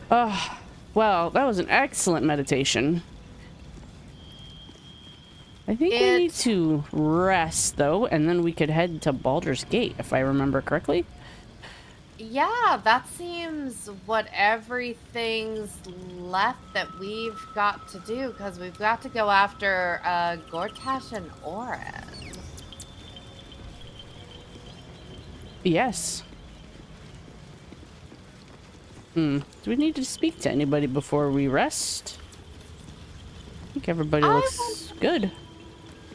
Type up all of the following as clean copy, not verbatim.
Well, that was an excellent meditation. I think we need to rest, though, and then we could head to Baldur's Gate, if I remember correctly. Yeah, that seems what everything's left that we've got to do, because we've got to go after Gortash and Oren. Yes. Do we need to speak to anybody before we rest? I think everybody looks good.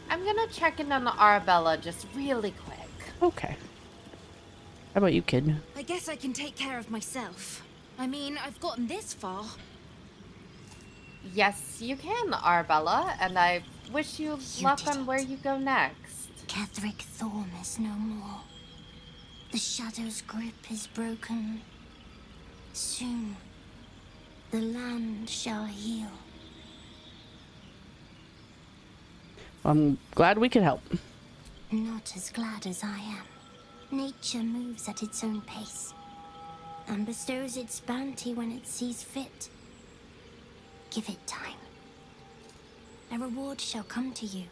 I'm gonna check in on the Arabella just really quick. Okay. How about you, kid? I guess I can take care of myself. I mean, I've gotten this far. Yes, you can, Arabella, and I wish you luck on where you go next. Ketheric Thorm is no more. The Shadow's grip is broken. Soon, the land shall heal. I'm glad we could help. Not as glad as I am. Nature moves at its own pace, and bestows its bounty when it sees fit. Give it time. A reward shall come to you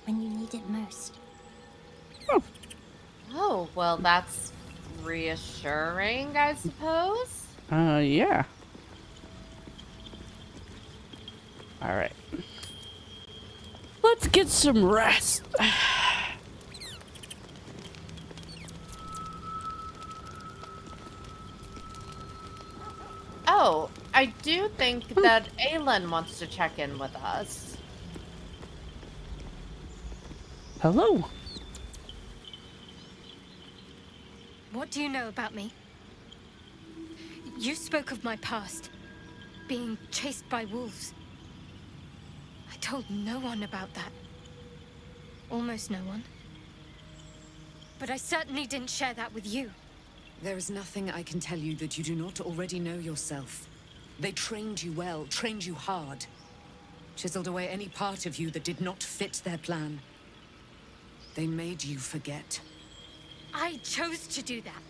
when you need it most. Oh, well, that's reassuring, I suppose. Yeah. All right. Let's get some rest. Oh, I do think that Aelin wants to check in with us. Hello. What do you know about me? You spoke of my past, being chased by wolves. I told no one about that. Almost no one. But I certainly didn't share that with you. There is nothing I can tell you that you do not already know yourself. They trained you well, trained you hard. Chiseled away any part of you that did not fit their plan. They made you forget. I chose to do that.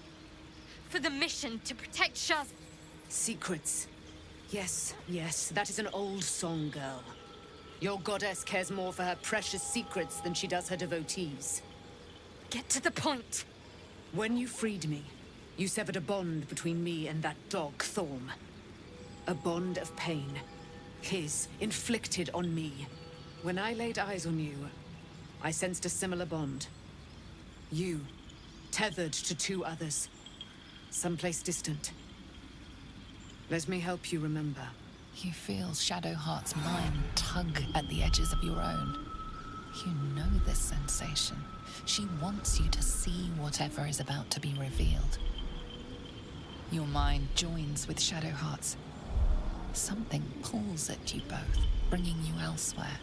For the mission to protect Shaz. Secrets. Yes, yes, that is an old song, girl. Your goddess cares more for her precious secrets than she does her devotees. Get to the point. When you freed me, you severed a bond between me and that dog, Thorm. A bond of pain. His, inflicted on me. When I laid eyes on you, I sensed a similar bond. You, tethered to two others. Someplace distant. Let me help you remember. You feel Shadowheart's mind tug at the edges of your own. You know this sensation. She wants you to see whatever is about to be revealed. Your mind joins with Shadowheart's. Something pulls at you both, bringing you elsewhere.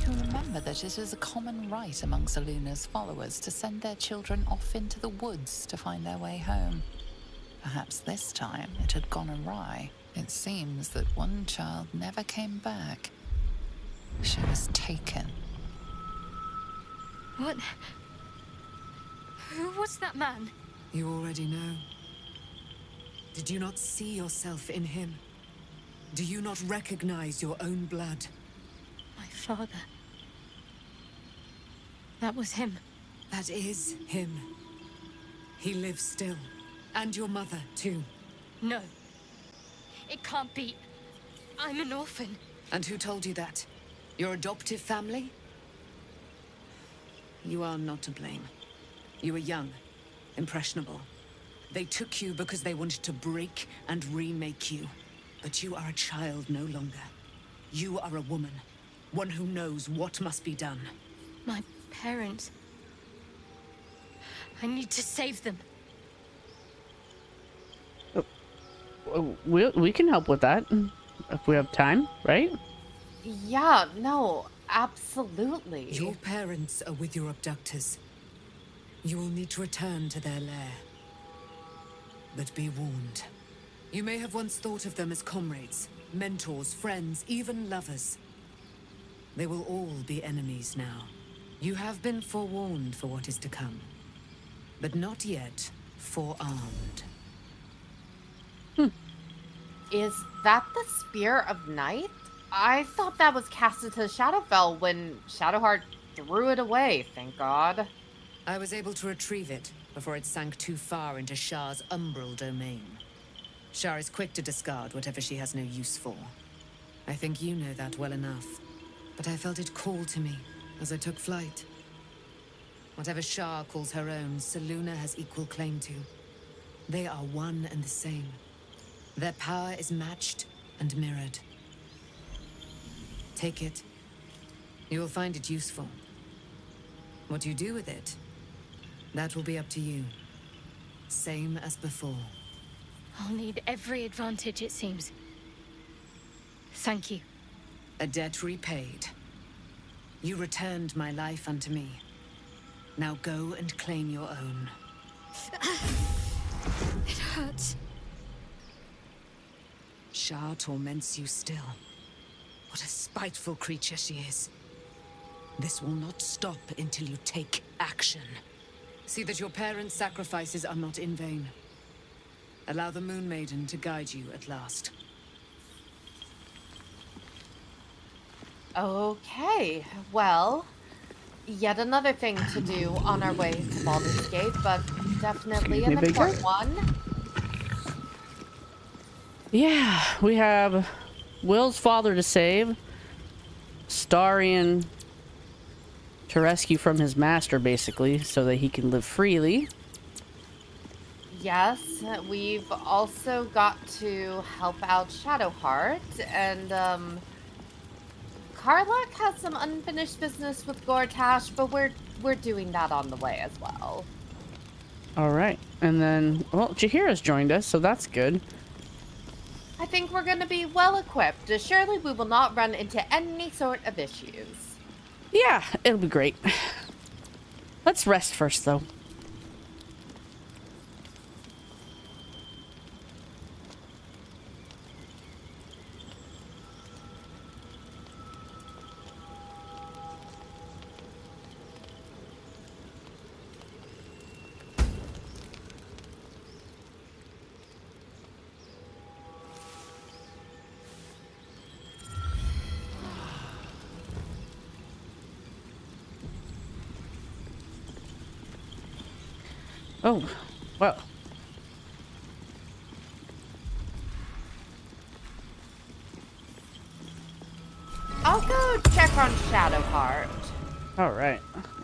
Remember that it is a common rite among Seluna's followers to send their children off into the woods to find their way home. Perhaps this time it had gone awry. It seems that one child never came back. She was taken. What? Who was that man? You already know. Did you not see yourself in him? Do you not recognize your own blood? My father. That was him. That is him. He lives still. And your mother, too. No. It can't be. I'm an orphan. And who told you that? Your adoptive family? You are not to blame. You were young, impressionable. They took you because they wanted to break and remake you. But you are a child no longer. You are a woman. One who knows what must be done. My parents. I need to save them. We can help with that if we have time, right? Yeah, no, absolutely. Your parents are with your abductors. You will need to return to their lair. But be warned. You may have once thought of them as comrades, mentors, friends, even lovers. They will all be enemies now. You have been forewarned for what is to come, but not yet forearmed. Is that the Spear of Night? I thought that was cast into Shadowfell when Shadowheart threw it away, thank God. I was able to retrieve it before it sank too far into Shah's umbral domain. Shah is quick to discard whatever she has no use for. I think you know that well enough. But I felt it call to me as I took flight. Whatever Shah calls her own, Selûne has equal claim to. They are one and the same. Their power is matched and mirrored. Take it. You will find it useful. What you do with it, that will be up to you. Same as before. I'll need every advantage, it seems. Thank you. A debt repaid. You returned my life unto me. Now go and claim your own. It hurts. Shah torments you still. What a spiteful creature she is. This will not stop until you take action. See that your parents' sacrifices are not in vain. Allow the Moon Maiden to guide you at last. Okay, well, yet another thing to do on our way to Baldur's Gate, but definitely an important one. Yeah, we have Will's father to save, Starion to rescue from his master, basically, so that he can live freely. Yes, we've also got to help out Shadowheart, and Karlach has some unfinished business with Gortash, but we're doing that on the way as well. All right, and then, well, Jaheira's joined us, so that's good. I think we're going to be well equipped. Surely we will not run into any sort of issues. Yeah, it'll be great. Let's rest first, though. Oh, well. I'll go check on Shadowheart. All right.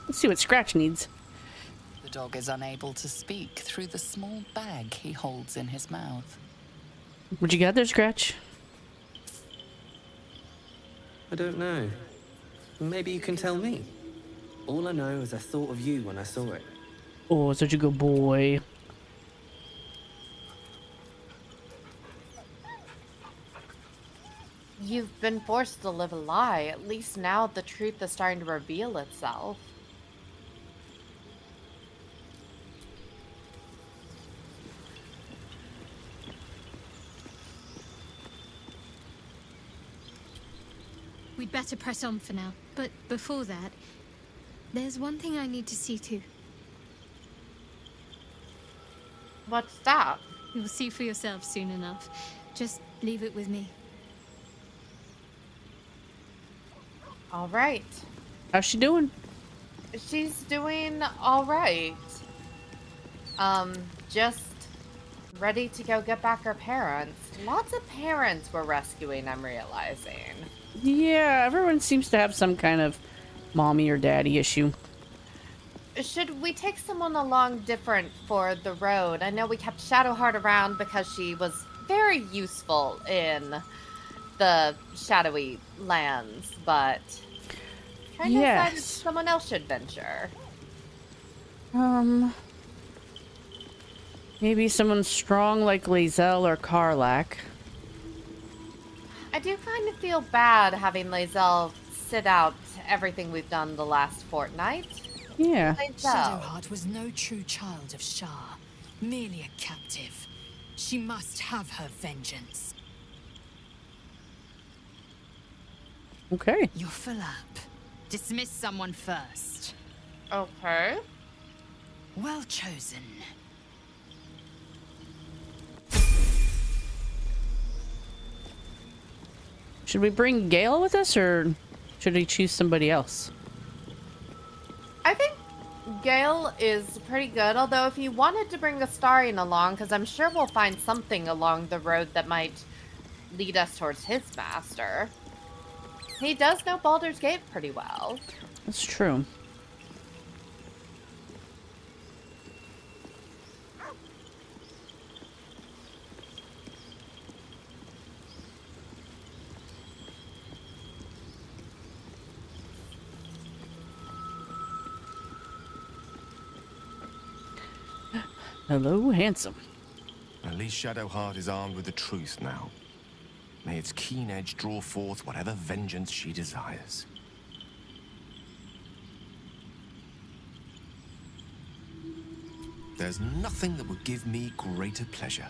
Let's see what Scratch needs. The dog is unable to speak through the small bag he holds in his mouth. What'd you get there, Scratch? I don't know. Maybe you can tell me. All I know is I thought of you when I saw it. Oh, such a good boy. You've been forced to live a lie. At least now the truth is starting to reveal itself. We'd better press on for now. But before that, there's one thing I need to see to. What's that? You'll see for yourself soon enough. Just leave it with me. All right. How's she doing? She's doing all right. Just ready to go get back her parents. Lots of parents we're rescuing, I'm realizing. Yeah, everyone seems to have some kind of mommy or daddy issue. should we take someone along different for the road? I know we kept Shadowheart around because she was very useful in the shadowy lands, but trying to decide if Yes. someone else should venture. Maybe someone strong like Lae'zel or Karlak. I do kind of feel bad having Lae'zel sit out everything we've done the last fortnight. Yeah. Lae'zel. Shadowheart was no true child of Shah, merely a captive. She must have her vengeance. Okay. You're full up. Dismiss someone first. Okay. Well chosen. Should we bring Gale with us, or should we choose somebody else? I think Gale is pretty good, although if you wanted to bring Astarion along, because I'm sure we'll find something along the road that might lead us towards his master. He does know Baldur's Gate pretty well. That's true. Hello, handsome. At least Shadowheart is armed with the truth now. May its keen edge draw forth whatever vengeance she desires. There's nothing that would give me greater pleasure.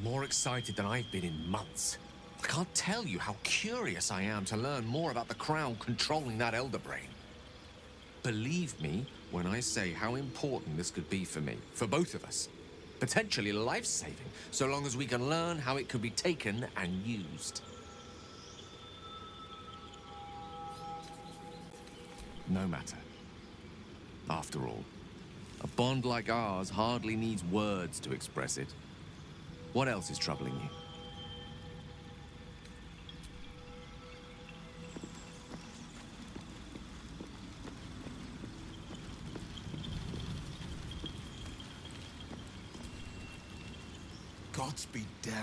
More excited than I've been in months. I can't tell you how curious I am to learn more about the Crown controlling that Elder Brain. Believe me when I say how important this could be for me, for both of us. Potentially life-saving, so long as we can learn how it could be taken and used. No matter. After all, a bond like ours hardly needs words to express it. What else is troubling you? Gods be damned.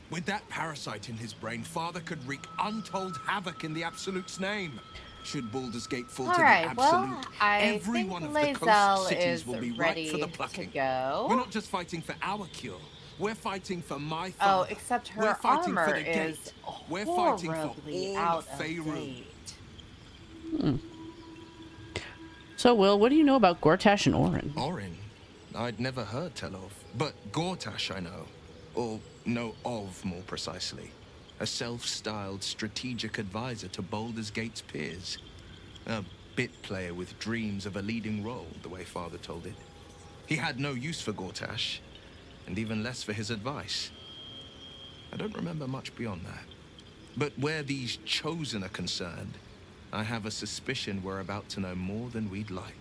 With that parasite in his brain, Father could wreak untold havoc in the Absolute's name. Should Baldur's Gate fall to the Alright, well, Absolute, I every think one of the coast Lae'zel cities is will be ready ripe for the to plucking. go. We're not just fighting for our cure. We're fighting for my Oh, father. except We're her fighting for armor the is gate. We're fighting for horribly all out of of Faerun. date. So, Will, what do you know about Gortash and Orin? Orin? I'd never heard tell of. But Gortash I know. Or know of, more precisely. A self-styled strategic advisor to Baldur's Gate's peers. A bit player with dreams of a leading role, the way Father told it. He had no use for Gortash, and even less for his advice. I don't remember much beyond that. But where these Chosen are concerned, I have a suspicion we're about to know more than we'd like.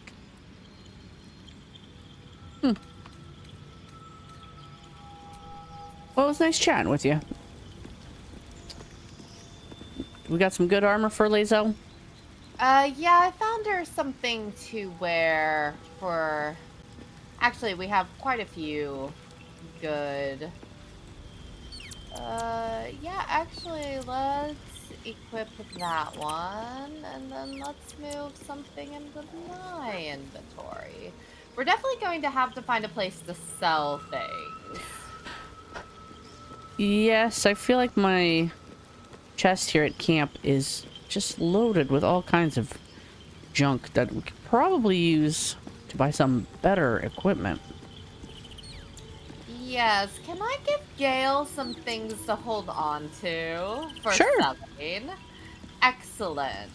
Well, it was nice chatting with you. We got some good armor for Lae'zel? Yeah, I found her something to wear for... Actually, we have quite a few good... yeah, actually, let's equip that one, and then let's move something into my inventory. We're definitely going to have to find a place to sell things. Yes, I feel like my chest here at camp is just loaded with all kinds of junk that we could probably use to buy some better equipment. Yes, can I give Gale some things to hold on to for Sure. selling? Excellent.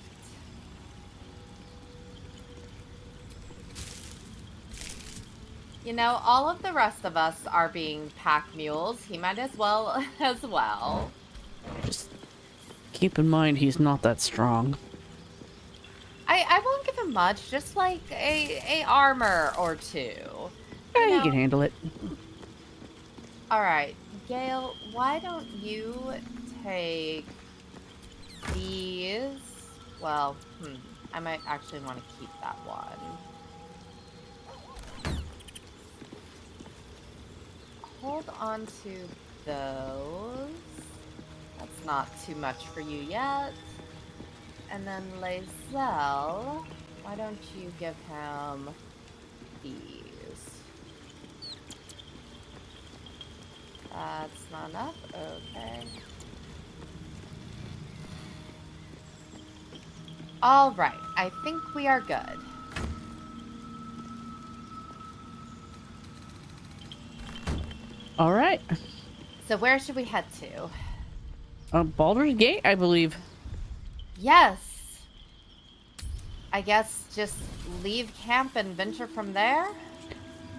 You know, all of the rest of us are being pack mules. He might as well as well. Just keep in mind he's not that strong. I won't give him much, just like a armor or two. Yeah, you know, can handle it. all right, Gale, why don't you take these? Well, I might actually want to keep that one. Hold on to those. That's not too much for you yet. And then Lae'zel, why don't you give him these? That's not enough? Okay. All right, I think we are good. All right. So where should we head to? Baldur's Gate, I believe. Yes. I guess just leave camp and venture from there?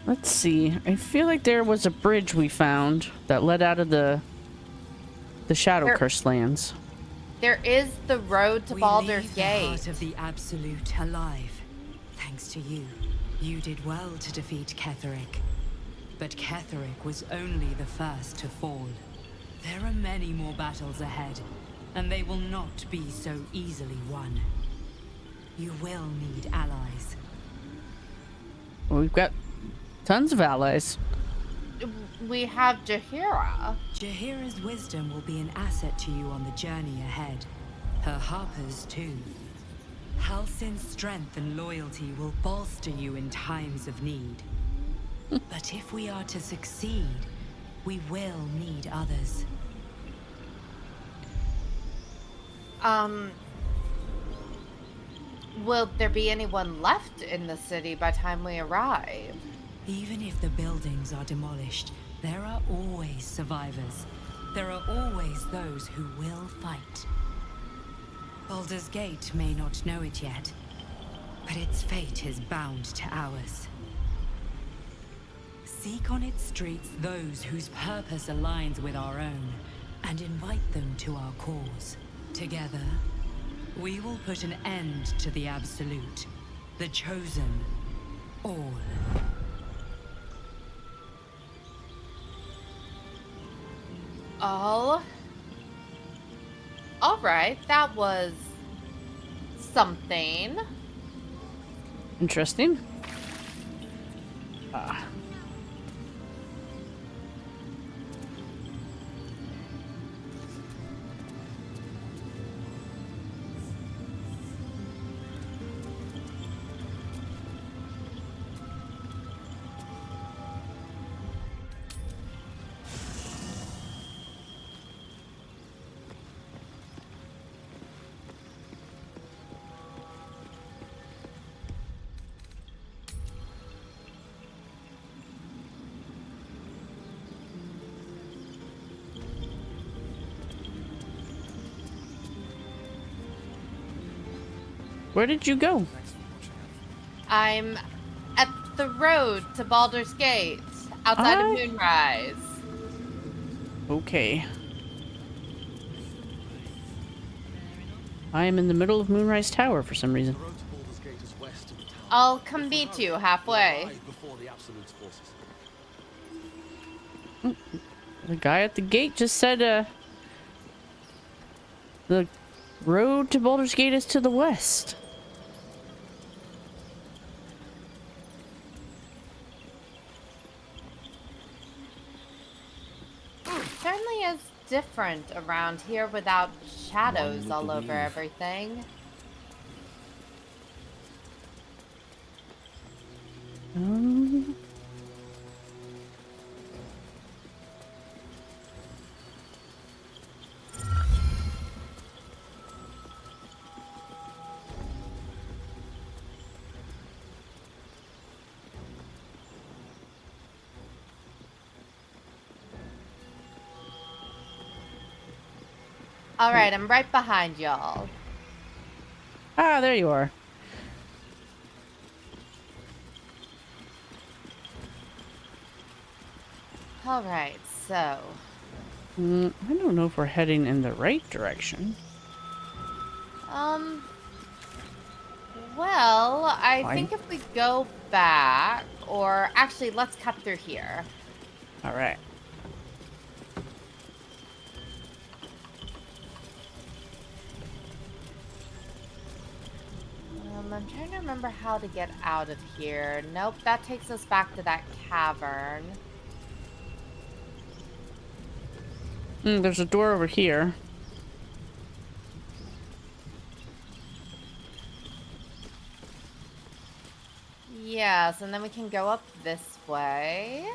Let's see. I feel like there was a bridge we found that led out of the Shadow Curse lands. There is the road to Baldur's leave Gate. The heart of the Absolute alive. Thanks to you. You did well to defeat Ketheric. But Ketheric was only the first to fall. There are many more battles ahead, and they will not be so easily won. You will need allies. Well, we've got tons of allies. We have Jaheira. Jaheira's wisdom will be an asset to you on the journey ahead. Her harpers, too. Halsin's strength and loyalty will bolster you in times of need. But if we are to succeed, we will need others. Will there be anyone left in the city by the time we arrive? Even if the buildings are demolished, there are always survivors. There are always those who will fight. Baldur's Gate may not know it yet, but its fate is bound to ours. Seek on its streets those whose purpose aligns with our own, and invite them to our cause. Together, we will put an end to the Absolute, the Chosen, all. All right, that was something. Interesting. Where did you go? I'm at the road to Baldur's Gate, outside of Moonrise. Okay. I am in the middle of Moonrise Tower for some reason. I'll come meet you halfway. The guy at the gate just said, the road to Baldur's Gate is to the west. Certainly is different around here without shadows all over everything. All right, I'm right behind y'all. Ah, there you are. All right, so. I don't know if we're heading in the right direction. Well, I think if we go back Or actually, let's cut through here. All right. I'm trying to remember how to get out of here. Nope, that takes us back to that cavern. There's a door over here. Yes, and then we can go up this way.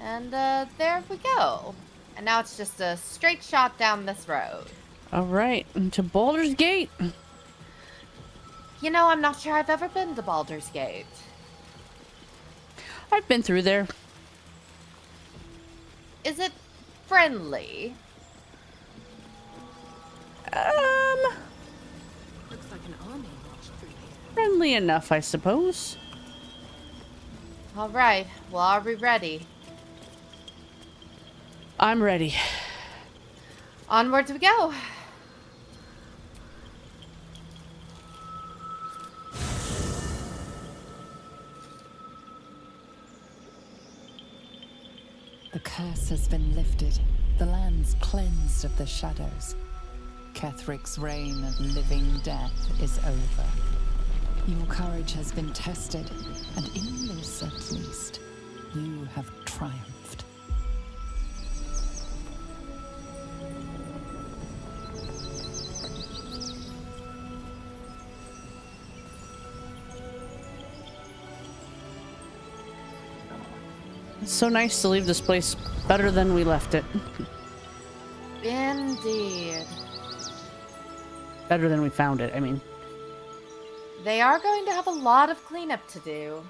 And there we go. And now it's just a straight shot down this road. All right, into Baldur's Gate. You know, I'm not sure I've ever been to Baldur's Gate. I've been through there. Is it friendly? Looks like an army marched through here. Friendly enough, I suppose. All right, well, are we ready? I'm ready. Onwards we go. The curse has been lifted. The land's cleansed of the shadows. Kethric's reign of living death is over. Your courage has been tested, and in this at least, you have triumphed. It's so nice to leave this place better than we left it. Indeed. Better than we found it, I mean. They are going to have a lot of cleanup to do.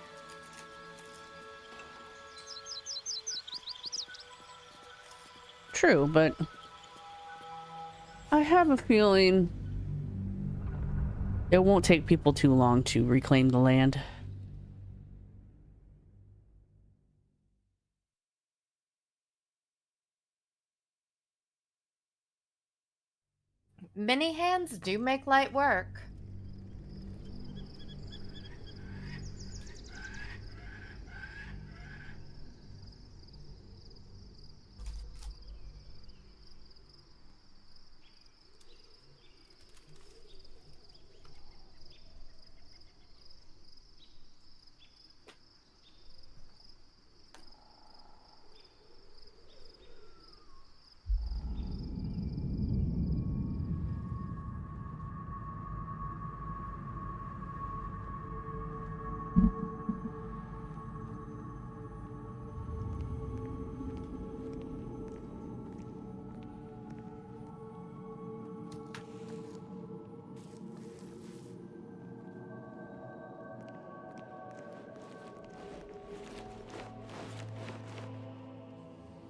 True, but I have a feeling it won't take people too long to reclaim the land. Many hands do make light work.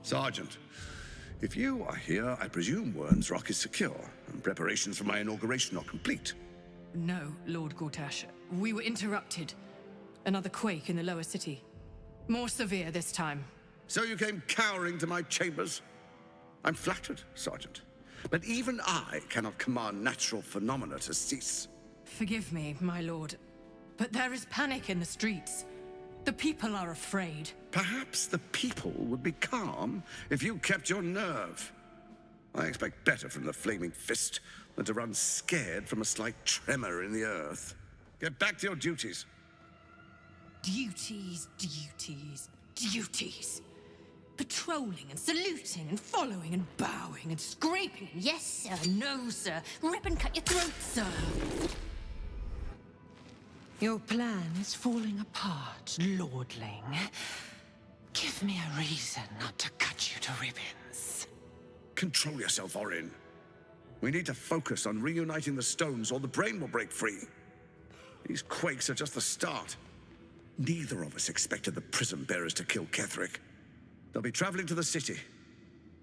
Sergeant, if you are here, I presume Wyrm's Rock is secure, and preparations for my inauguration are complete. No, Lord Gortash. We were interrupted. Another quake in the lower city. More severe this time. So you came cowering to my chambers? I'm flattered, Sergeant. But even I cannot command natural phenomena to cease. Forgive me, my lord, but there is panic in the streets. The people are afraid. Perhaps the people would be calm if you kept your nerve. I expect better from the Flaming Fist than to run scared from a slight tremor in the earth. Get back to your duties. Duties, duties, duties. Patrolling and saluting and following and bowing and scraping. Yes, sir. No, sir. Rip and cut your throat, sir. Your plan is falling apart, lordling. Give me a reason not to cut you to ribbons. Control yourself, Orin. We need to focus on reuniting the stones or the brain will break free. These quakes are just the start. Neither of us expected the prism bearers to kill Ketheric. They'll be traveling to the city.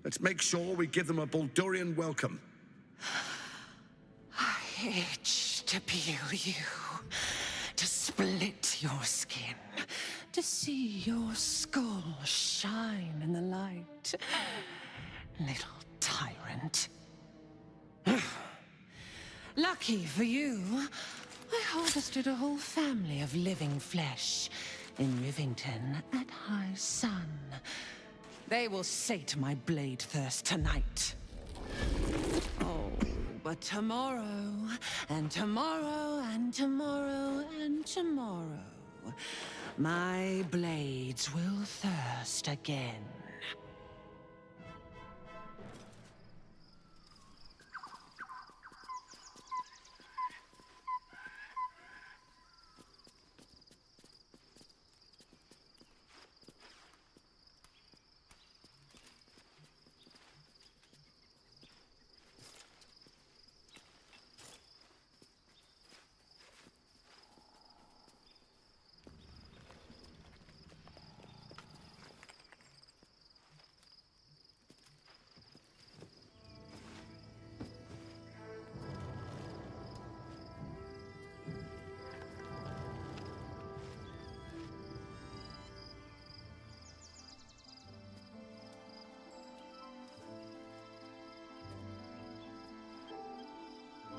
Let's make sure we give them a Baldurian welcome. I itch to peel you, to split your skin, to see your skull shine in the light. Little tyrant. Lucky for you, I harvested a whole family of living flesh in Rivington at high sun. They will sate my blade thirst tonight. Oh, but tomorrow, and tomorrow, and tomorrow, and tomorrow, my blades will thirst again.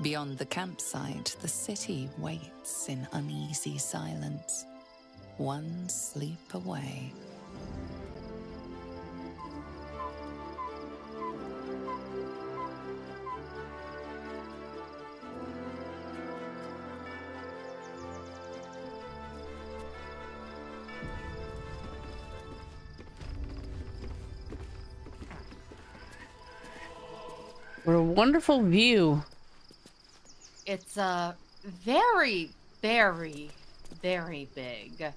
Beyond the campsite, the city waits in uneasy silence, one sleep away. What a wonderful view. It's very, very, very big.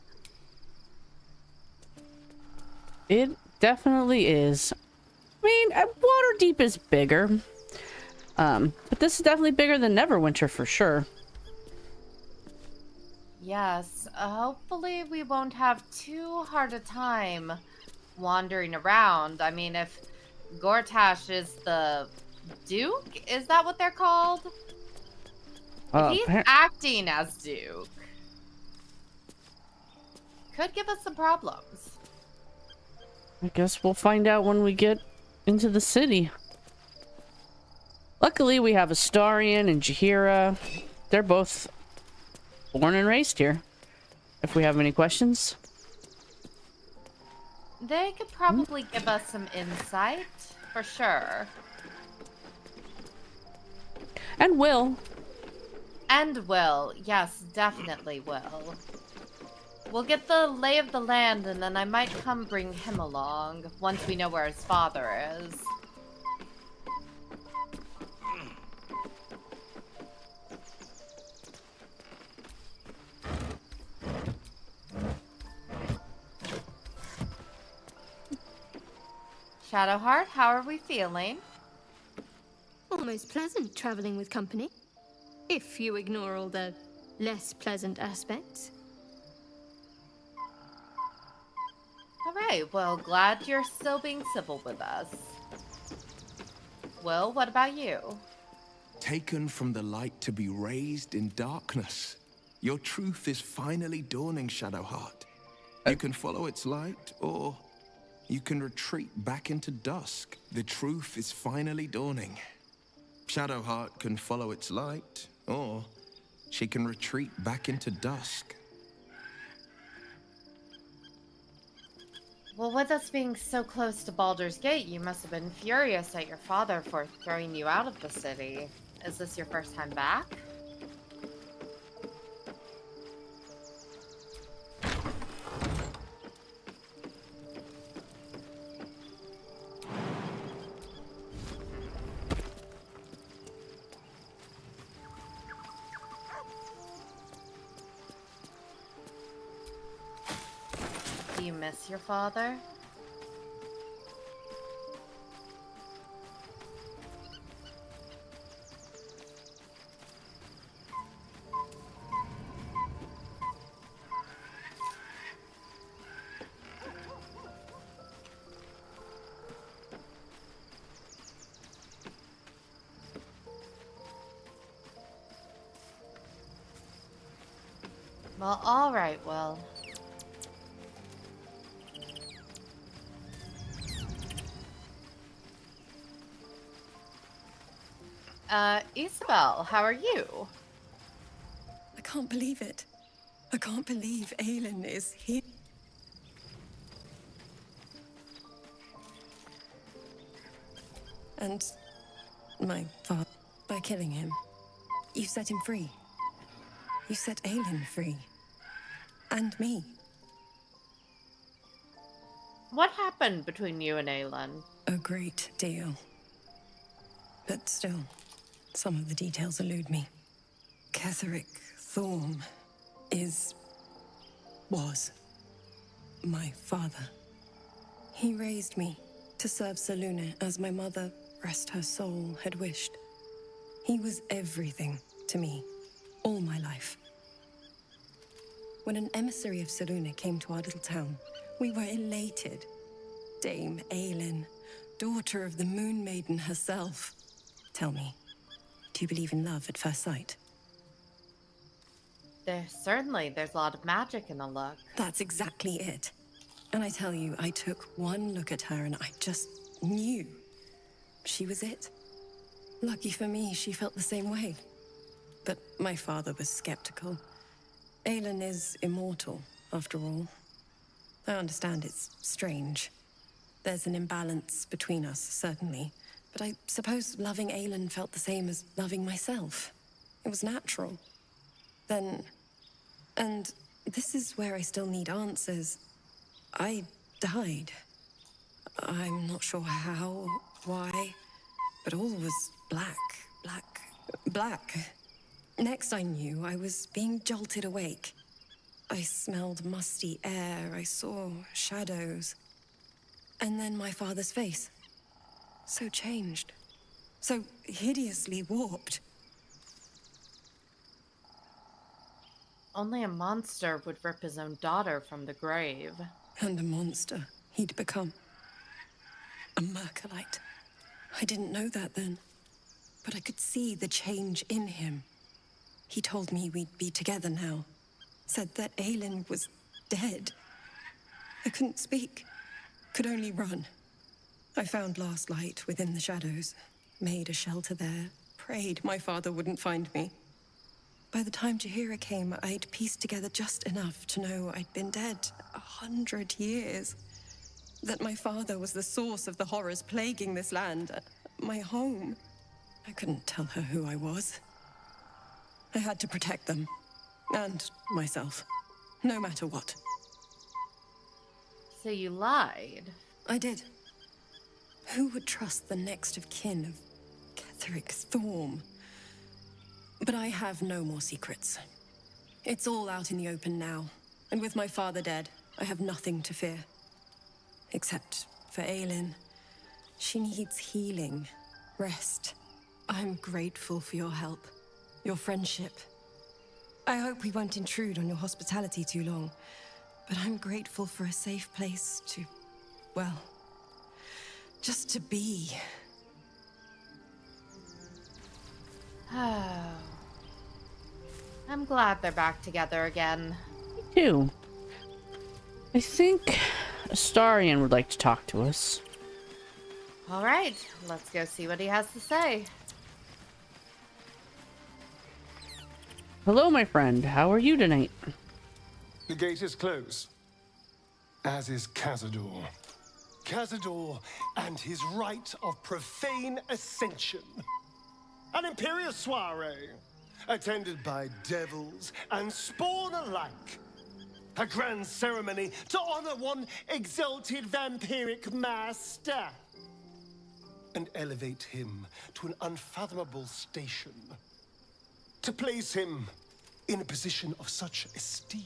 It definitely is. I mean, Waterdeep is bigger. But this is definitely bigger than Neverwinter for sure. Yes, hopefully we won't have too hard a time wandering around. I mean, if Gortash is the Duke, is that what they're called? If he's acting as Duke, could give us some problems. I guess we'll find out when we get into the city. Luckily, we have Astarion and Jaheira. They're both born and raised here. If we have any questions. They could probably give us some insight, for sure. And Will. And Will. Yes, definitely Will. We'll get the lay of the land, and then I might come bring him along once we know where his father is. Shadowheart, how are we feeling? Almost pleasant traveling with company, if you ignore all the less pleasant aspects. All right, well, glad you're still being civil with us. Will, what about you? Taken from the light to be raised in darkness. Your truth is finally dawning, Shadowheart. You can follow its light, or you can retreat back into dusk. The truth is finally dawning. Shadowheart can follow its light, or she can retreat back into dusk. Well, with us being so close to Baldur's Gate, you must have been furious at your father for throwing you out of the city. Is this your first time back? Do you miss your father? Well, all right, Will. Isabel, how are you? I can't believe it. I can't believe Aelin is here. And my father, by killing him, you set him free. You set Aelin free. And me. What happened between you and Aelin? A great deal. But still, some of the details elude me. Ketheric Thorm was my father. He raised me to serve Selûne as my mother, rest her soul, had wished. He was everything to me, all my life. When an emissary of Selûne came to our little town, we were elated. Dame Aelin, daughter of the Moon Maiden herself. Tell me, do you believe in love at first sight? There's a lot of magic in the look. That's exactly it. And I tell you, I took one look at her and I just knew. She was it. Lucky for me, she felt the same way. But my father was skeptical. Aelin is immortal, after all. I understand it's strange. There's an imbalance between us, certainly. But I suppose loving Aelin felt the same as loving myself. It was natural. Then... And this is where I still need answers. I died. I'm not sure how, why, but all was black. Next I knew, I was being jolted awake. I smelled musty air, I saw shadows. And then my father's face. So changed. So hideously warped. Only a monster would rip his own daughter from the grave. And a monster he'd become. A Mercolite. I didn't know that then. But I could see the change in him. He told me we'd be together now. Said that Aelin was dead. I couldn't speak. Could only run. I found last light within the shadows. Made a shelter there. Prayed my father wouldn't find me. By the time Jaheira came, I'd pieced together just enough to know I'd been dead 100 years. That my father was the source of the horrors plaguing this land. My home. I couldn't tell her who I was. I had to protect them. And myself. No matter what. So you lied? I did. Who would trust the next of kin of Ketheric Thorm? But I have no more secrets. It's all out in the open now. And with my father dead, I have nothing to fear. Except for Aelin. She needs healing. Rest. I'm grateful for your help. Your friendship. I hope we won't intrude on your hospitality too long. But I'm grateful for a safe place to... well... just to be. Oh. I'm glad they're back together again. Me too. I think Astarion would like to talk to us. All right, let's go see what he has to say. Hello, my friend. How are you tonight? The gate is closed, as is Cazador. Cazador and his rite of profane ascension. An imperial soiree, attended by devils and spawn alike. A grand ceremony to honor one exalted vampiric master. And elevate him to an unfathomable station. To place him in a position of such esteem.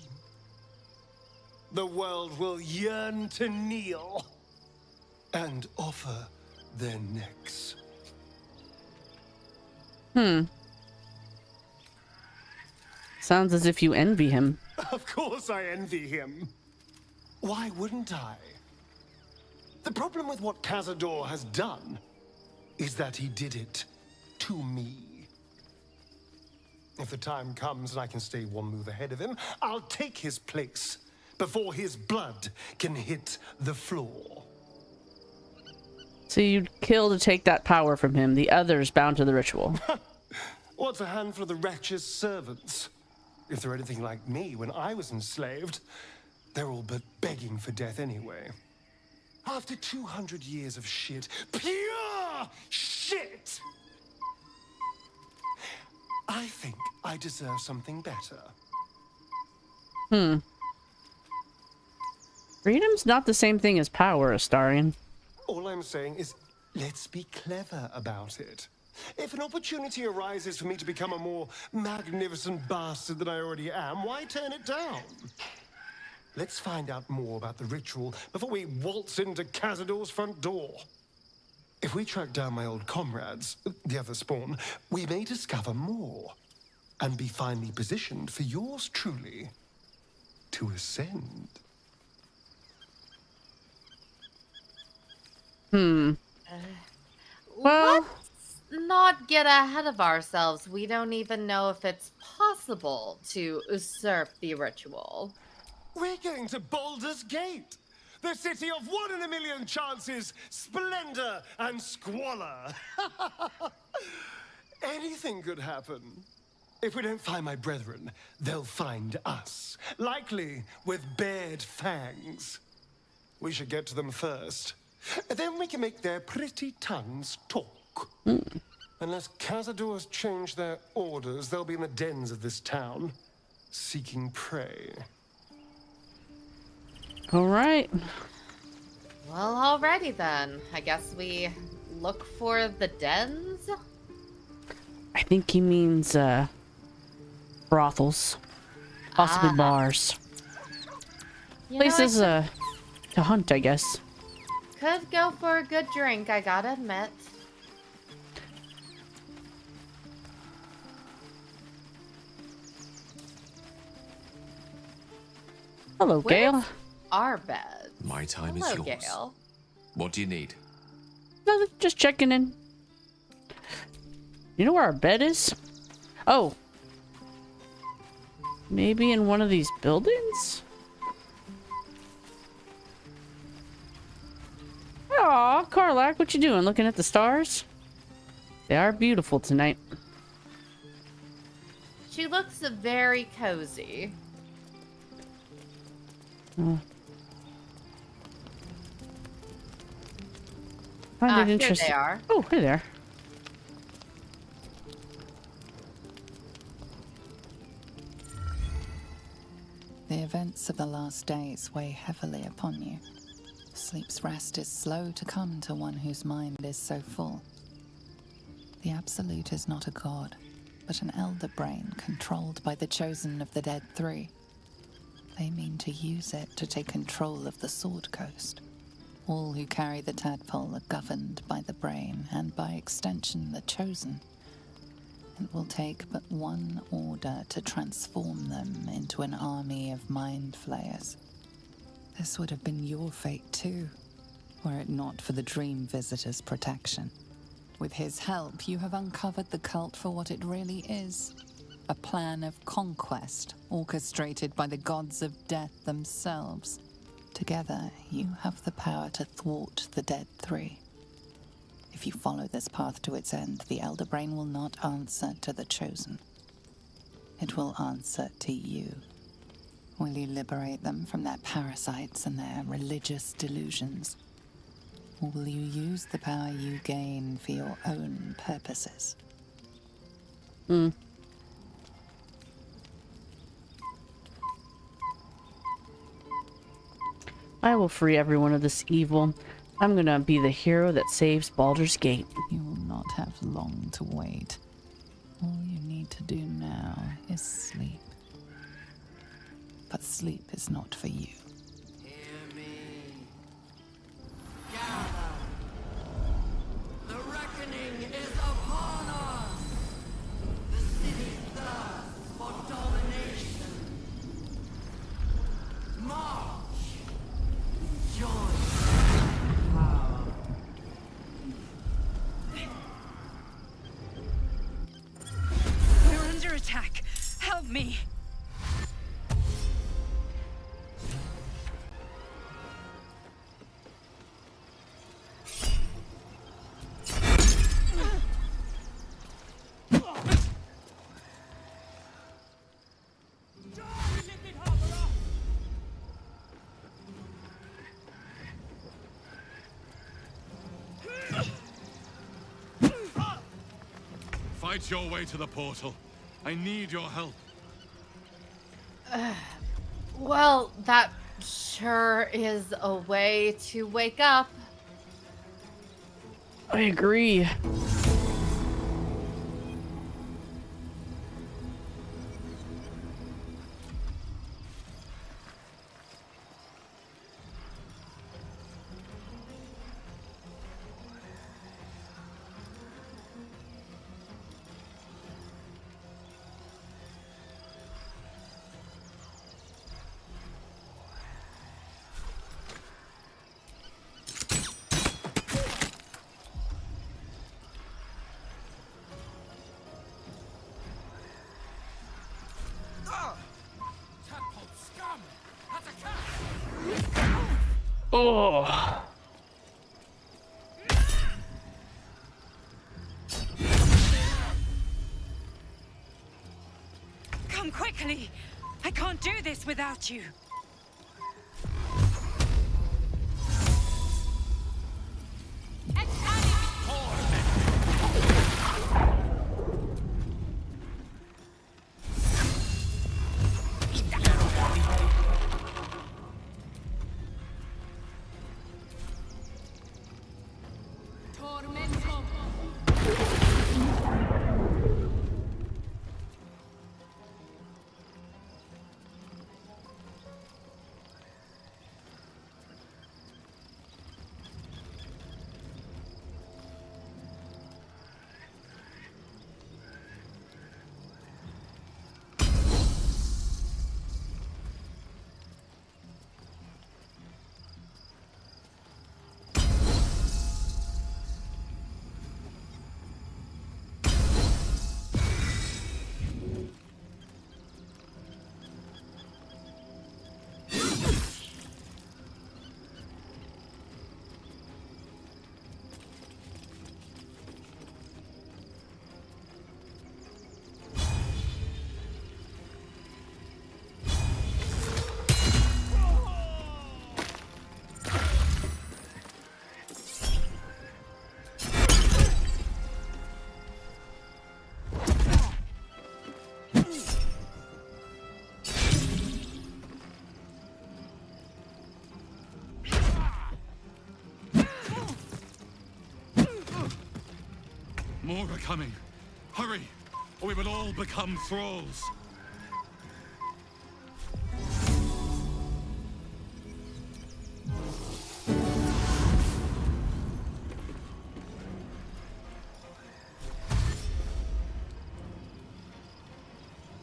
The world will yearn to kneel and offer their necks. Sounds as if you envy him. Of course I envy him. Why wouldn't I? The problem with what Cazador has done is that he did it to me. If the time comes and I can stay one move ahead of him, I'll take his place before his blood can hit the floor. So you'd kill to take that power from him. The others bound to the ritual. What's a handful of the wretch's servants? If they're anything like me when I was enslaved, they're all but begging for death anyway. After 200 years of shit, pure shit, I think I deserve something better. Freedom's not the same thing as power, Astarion. All I'm saying is, let's be clever about it. If an opportunity arises for me to become a more magnificent bastard than I already am, why turn it down? Let's find out more about the ritual before we waltz into Cazador's front door. If we track down my old comrades, the other spawn, we may discover more and be finally positioned for yours truly to ascend. Well, let's not get ahead of ourselves. We don't even know if it's possible to usurp the ritual. We're going to Baldur's Gate, the city of 1 in a million chances, splendor and squalor. Anything could happen. If we don't find my brethren, they'll find us, likely with bared fangs. We should get to them first. Then we can make their pretty tongues talk. Unless Cazadors change their orders, they'll be in the dens of this town, seeking prey. All right. Well, alrighty then. I guess we look for the dens? I think he means, brothels. Possibly bars. Places, to hunt, I guess. Could go for a good drink, I gotta admit. Hello, Gale. Our beds. My time Hello, is yours. Gale. What do you need? No, just checking in. You know where our bed is? Oh. Maybe in one of these buildings? Aw, Karlak, what you doing? Looking at the stars? They are beautiful tonight. She looks very cozy. Find it Here interesting. they are. Oh, hey there. The events of the last days weigh heavily upon you. Sleep's rest is slow to come to one whose mind is so full. The Absolute is not a god, but an elder brain controlled by the chosen of the Dead Three. They mean to use it to take control of the Sword Coast. All who carry the tadpole are governed by the brain, and by extension the chosen. It will take but one order to transform them into an army of mind flayers. This would have been your fate too, were it not for the Dream Visitor's protection. With his help, you have uncovered the cult for what it really is. A plan of conquest orchestrated by the gods of death themselves. Together, you have the power to thwart the Dead Three. If you follow this path to its end, the Elder Brain will not answer to the Chosen. It will answer to you. Will you liberate them from their parasites and their religious delusions? Or will you use the power you gain for your own purposes? I will free everyone of this evil. I'm gonna be the hero that saves Baldur's Gate. You will not have long to wait. All you need to do now is sleep. But sleep is not for you. Hear me. Gather. The reckoning is upon us. The city thirsts for domination. March. Join power. We're under attack. Help me. Fight your way to the portal. I need your help. Well, that sure is a way to wake up. I agree. Oh. Come quickly! I can't do this without you. More are coming. Hurry, or we will all become thralls.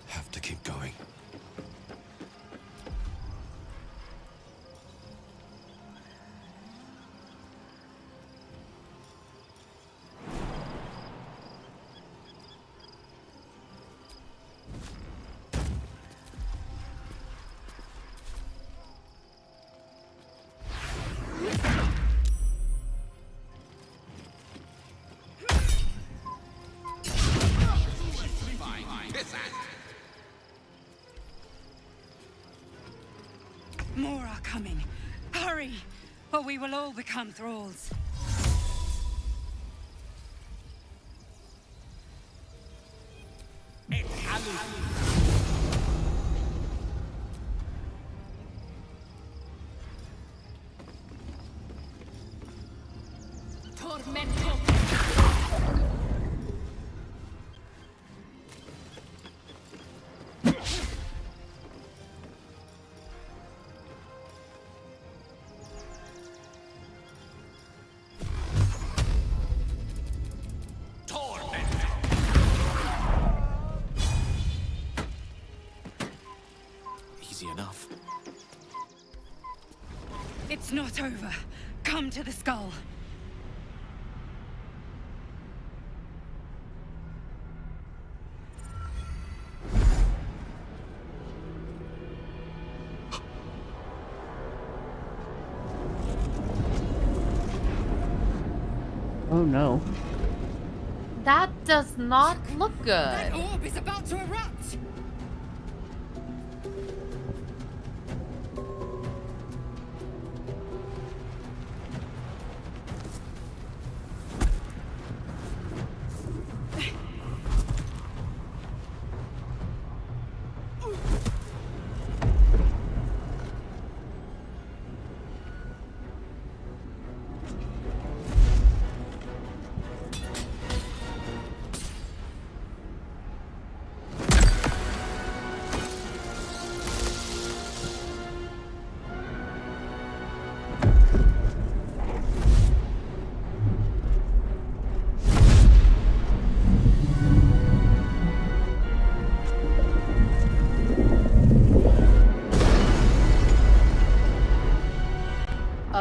Have to keep going. More are coming. Hurry, or we will all become thralls. Easy enough. It's not over. Come to the skull. Oh no. That does not look good. That orb is about to erupt!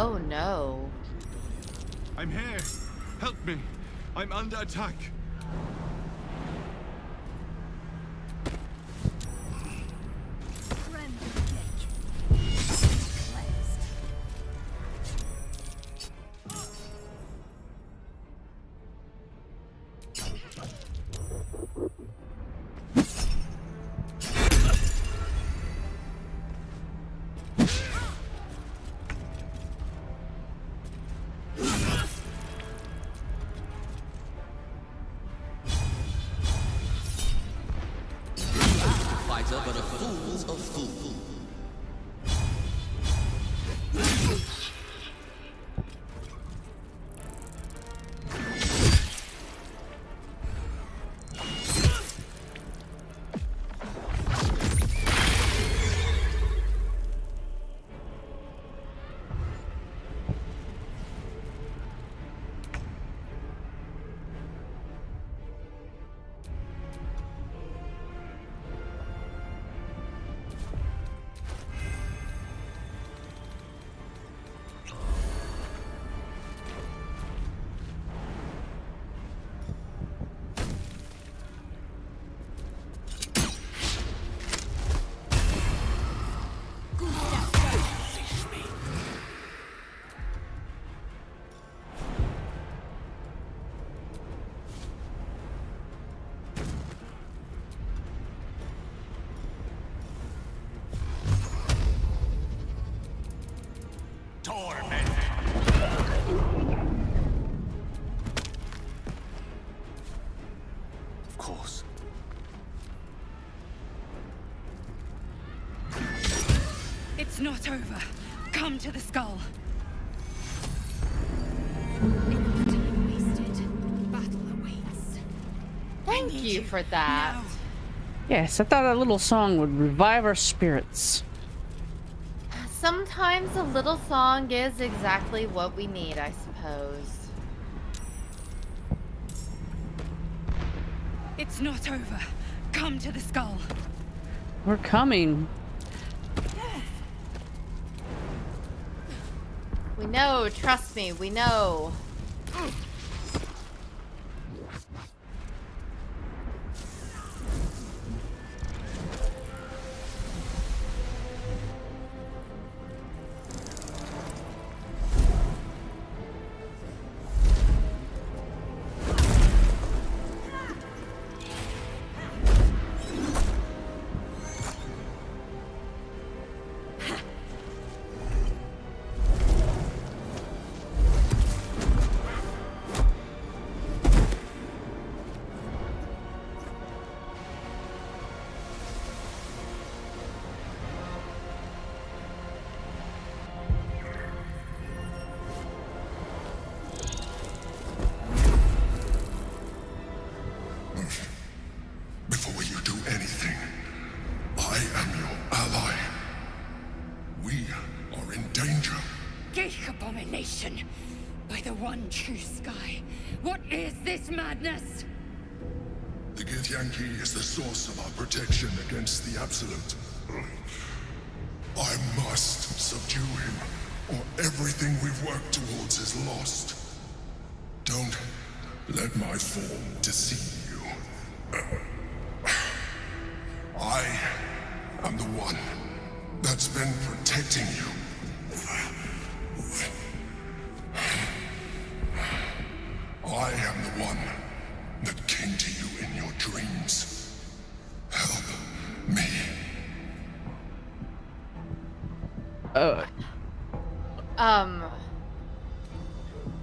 Oh no. I'm here. Help me. I'm under attack. Fighter, but a fool's a fool. Of course. It's not over. Come to the skull. Thank you for that. Yes, I thought that little song would revive our spirits. Sometimes a little song is exactly what we need, I suppose. It's not over. Come to the skull. We're coming. We know, trust me, we know. Before you do anything, I am your ally. We are in danger. Geek abomination! By the one true sky, what is this madness? The Githyanki is the source of our protection against the Absolute. I must subdue him, or everything we've worked towards is lost. Don't let my form deceive you. I am the one that's been protecting you. I am the one that came to you in your dreams. Help me.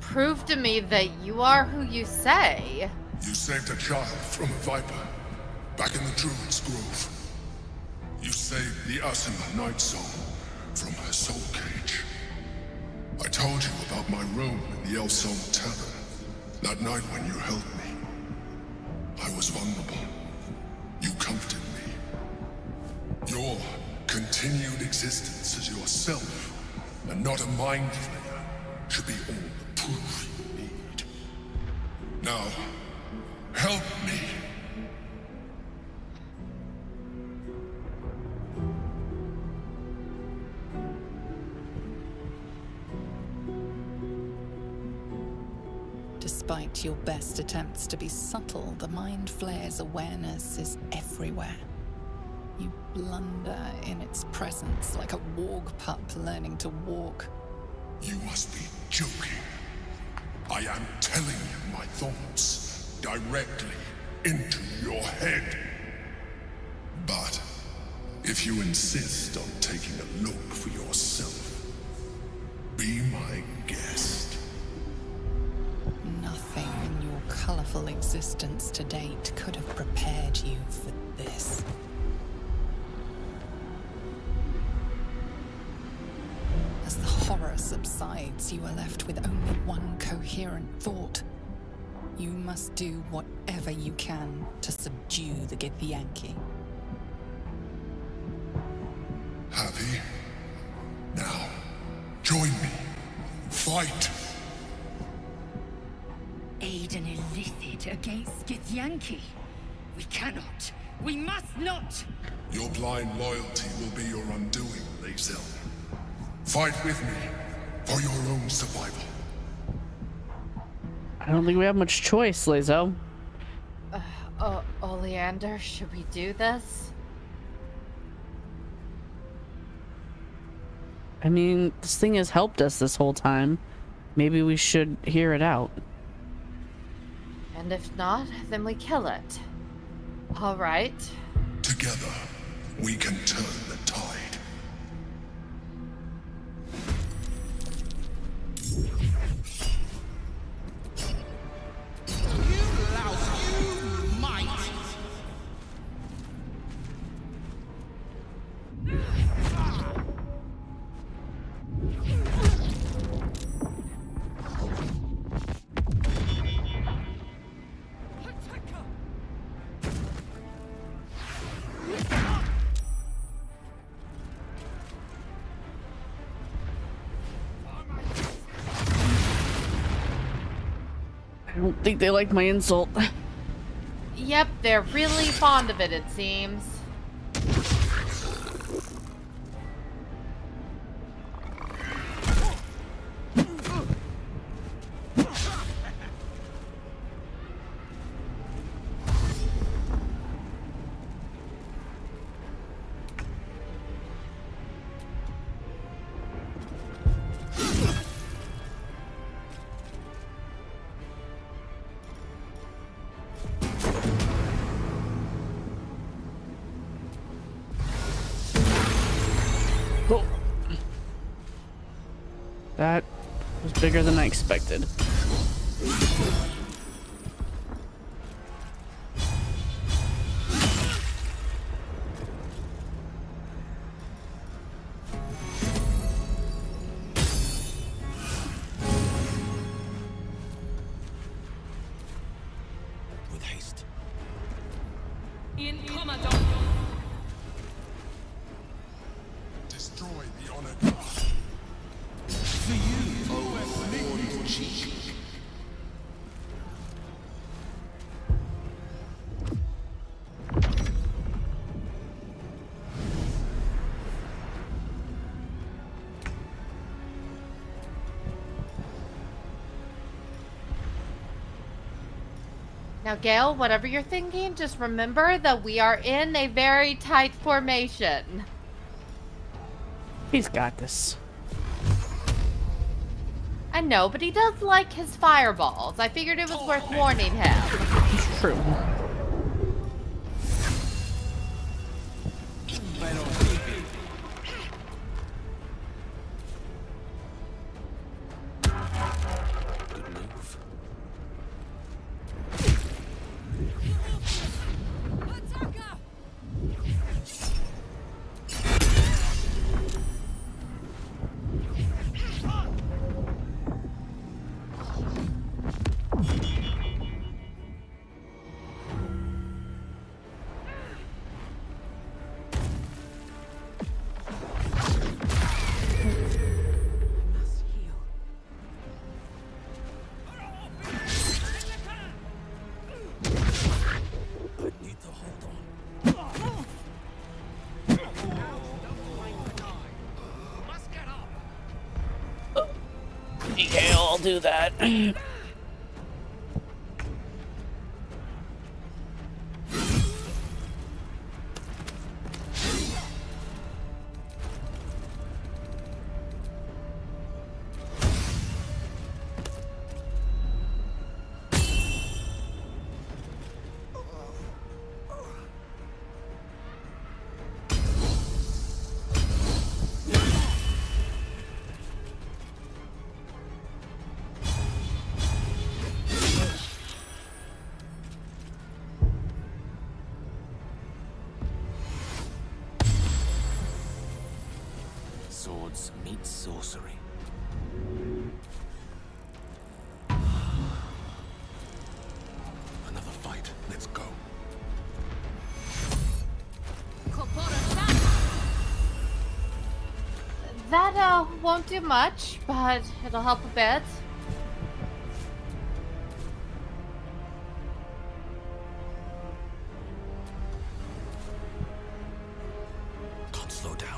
Prove to me that you are who you say. You saved a child from a viper, back in the Druid's Grove. You saved the Asima Night Soul from her soul cage. I told you about my room in the Elsom Tavern, that night when you held me. I was vulnerable. You comforted me. Your continued existence as yourself, and not a mind flayer, should be all the proof you need. Now, help me. Despite your best attempts to be subtle, the Mind Flayer's awareness is everywhere. You blunder in its presence like a warg pup learning to walk. You must be joking. I am telling you my thoughts directly into your head. But if you insist on taking a look for yourself, be my guest. Nothing in your colorful existence to date could have prepared you for this. As the horror subsides, you are left with only one coherent thought. You must do whatever you can to subdue the Githyanki. Happy? Now, join me. Fight! Aid an illicit against Githyanki. We cannot. We must not! Your blind loyalty will be your undoing, Lae'zel. Fight with me, for your own survival. I don't think we have much choice, Lae'zel. Oleander, should we do this? I mean, this thing has helped us this whole time. Maybe we should hear it out. And if not, then we kill it. All right. Together, we can turn the tide. I don't think they like my insult. Yep, they're really fond of it seems. That was bigger than I expected. With haste. In Commodore. Destroy the honored God. For you, oh cheek. Now, Gale, whatever you're thinking, just remember that we are in a very tight formation. He's got this. I know, but he does like his fireballs. I figured it was worth warning him. It's true. Good move. Okay, I'll do that. swords meet sorcery. Another fight. Let's go. That won't do much, but it'll help a bit. Can't slow down.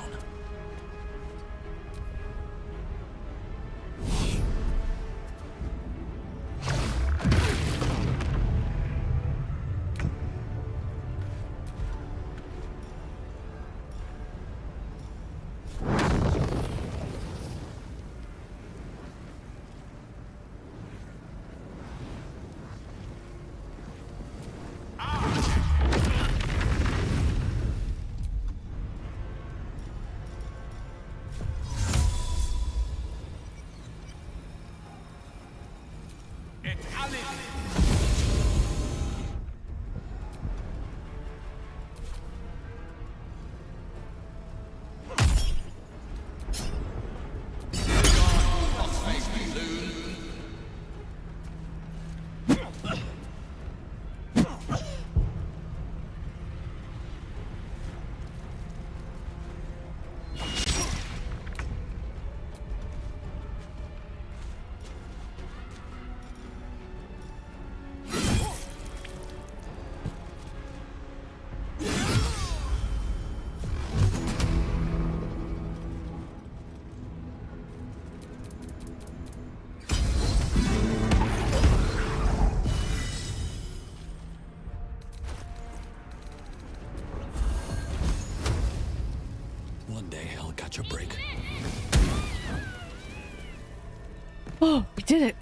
One day I'll catch a break. Oh, we did it.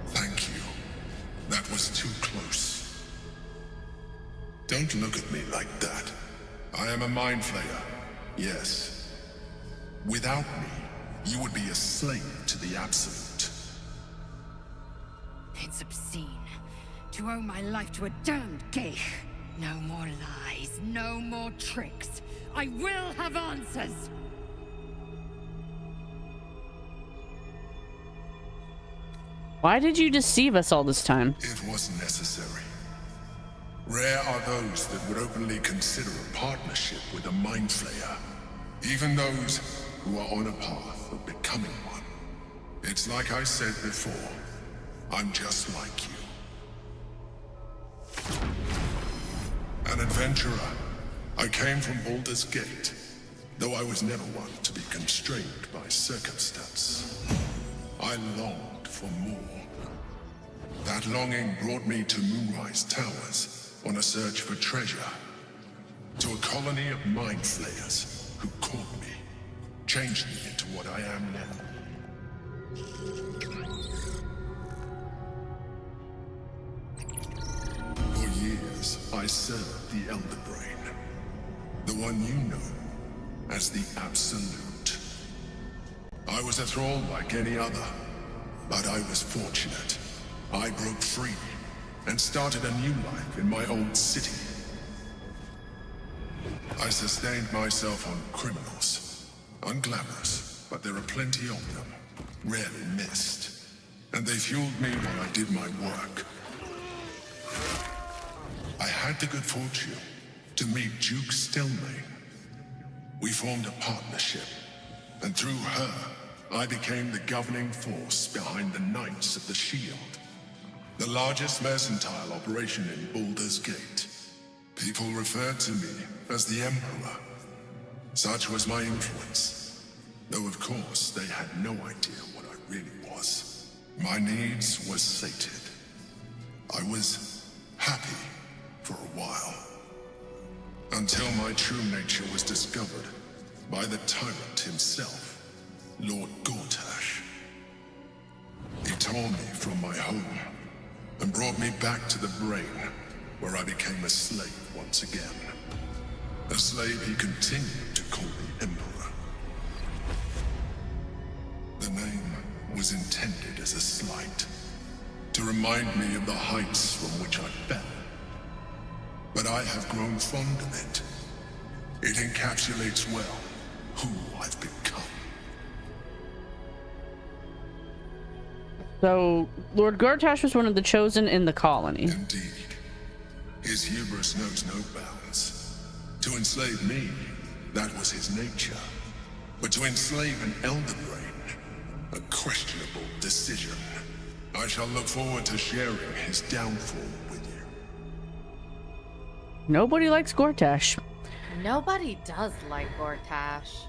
Thank you. That was too close. Don't look at me like that. I am a mind flayer. Yes. Without me, you would be a slave to the Absolute. It's obscene to owe my life to a damned geich. No more lies, no more tricks. I will have answers! Why did you deceive us all this time? It was necessary. Rare are those that would openly consider a partnership with a mind flayer. Even those who are on a path of becoming one. It's like I said before, I'm just like you. An adventurer. I came from Baldur's Gate, though I was never one to be constrained by circumstance. I longed for more. That longing brought me to Moonrise Towers on a search for treasure. To a colony of mind flayers who caught me, changed me into what I am now. For years, I served the Elder Brain, the one you know as the Absolute. I was a thrall like any other, but I was fortunate. I broke free and started a new life in my old city. I sustained myself on criminals. Unglamorous, but there are plenty of them, rarely missed. And they fueled me while I did my work. I had the good fortune to meet Duke Stelmane. We formed a partnership, and through her, I became the governing force behind the Knights of the Shield, the largest mercantile operation in Baldur's Gate. People referred to me as the Emperor. Such was my influence, though of course they had no idea what I really was. My needs were sated. I was happy for a while, until my true nature was discovered by the tyrant himself, Lord Gortash. He tore me from my home and brought me back to the Brain, where I became a slave once again. A slave he continued to call the Emperor. The name was was intended as a slight, to remind me of the heights from which I fell. But I have grown fond of it. It encapsulates well who I've become. So, Lord Gortash was one of the chosen in the colony. Indeed. His hubris knows no bounds. To enslave me, that was his nature. But to enslave an Elder Brain, a questionable decision. I shall look forward to sharing his downfall with you. Nobody likes Gortash. Nobody does like Gortash.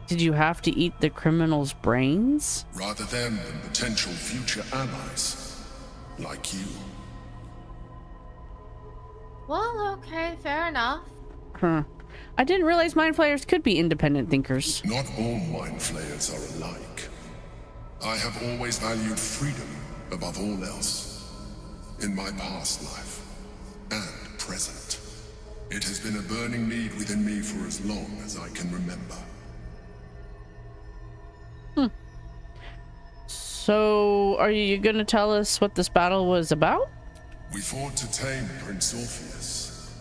Did you have to eat the criminal's brains? Rather than potential future allies, like you. Well, okay, fair enough. Huh. I didn't realize mind flayers could be independent thinkers. Not all mind flayers are alike. I have always valued freedom above all else. In my past life and present. It has been a burning need within me for as long as I can remember. So, are you gonna tell us what this battle was about? We fought to tame Prince Orpheus,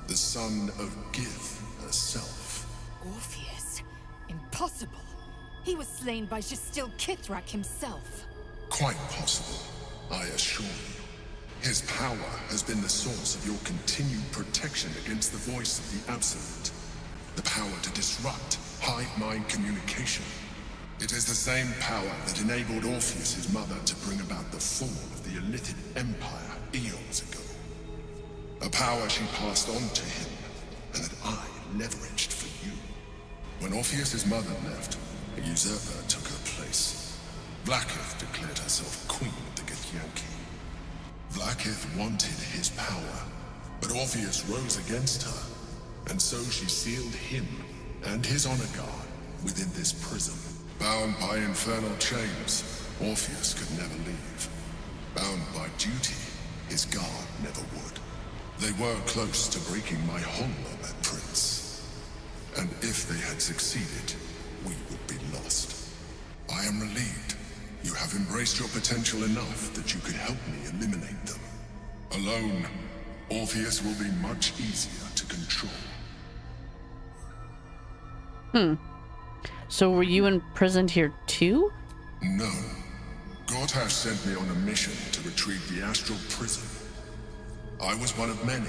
the son of Gith herself. Orpheus? Impossible. He was slain by Justil Kithrak himself. Quite possible, I assure you. His power has been the source of your continued protection against the voice of the Absolute. The power to disrupt hive-mind communication. It is the same power that enabled Orpheus' mother to bring about the fall of the Illithid Empire eons ago. A power she passed on to him, and that I leveraged for you. When Orpheus' mother left, a usurper took her place. Vlaakith declared herself queen of the Githyanki. Vlaakith wanted his power, but Orpheus rose against her, and so she sealed him and his honor guard within this prison. Bound by infernal chains, Orpheus could never leave. Bound by duty, his guard never would. They were close to breaking my hold on that prince. And if they had succeeded, we would be lost. I am relieved. You have embraced your potential enough that you could help me eliminate them. Alone, Orpheus will be much easier to control. So were you imprisoned here too? No. Gortash sent me on a mission to retrieve the astral prison. I was one of many,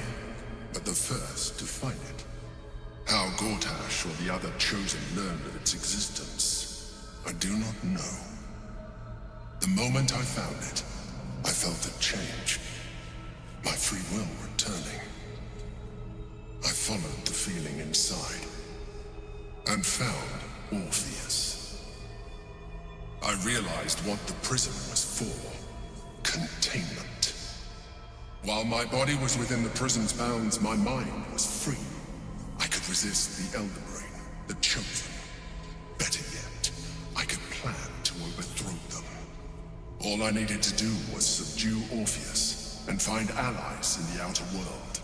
but the first to find it. How Gortash or the other chosen learned of its existence, I do not know. The moment I found it, I felt a change. My free will returning. I followed the feeling inside, and found Orpheus. I realized what the prison was for. Containment. While my body was within the prison's bounds, my mind was free. I could resist the Elder Brain, the Chosen. Better yet, I could plan to overthrow them. All I needed to do was subdue Orpheus and find allies in the outer world.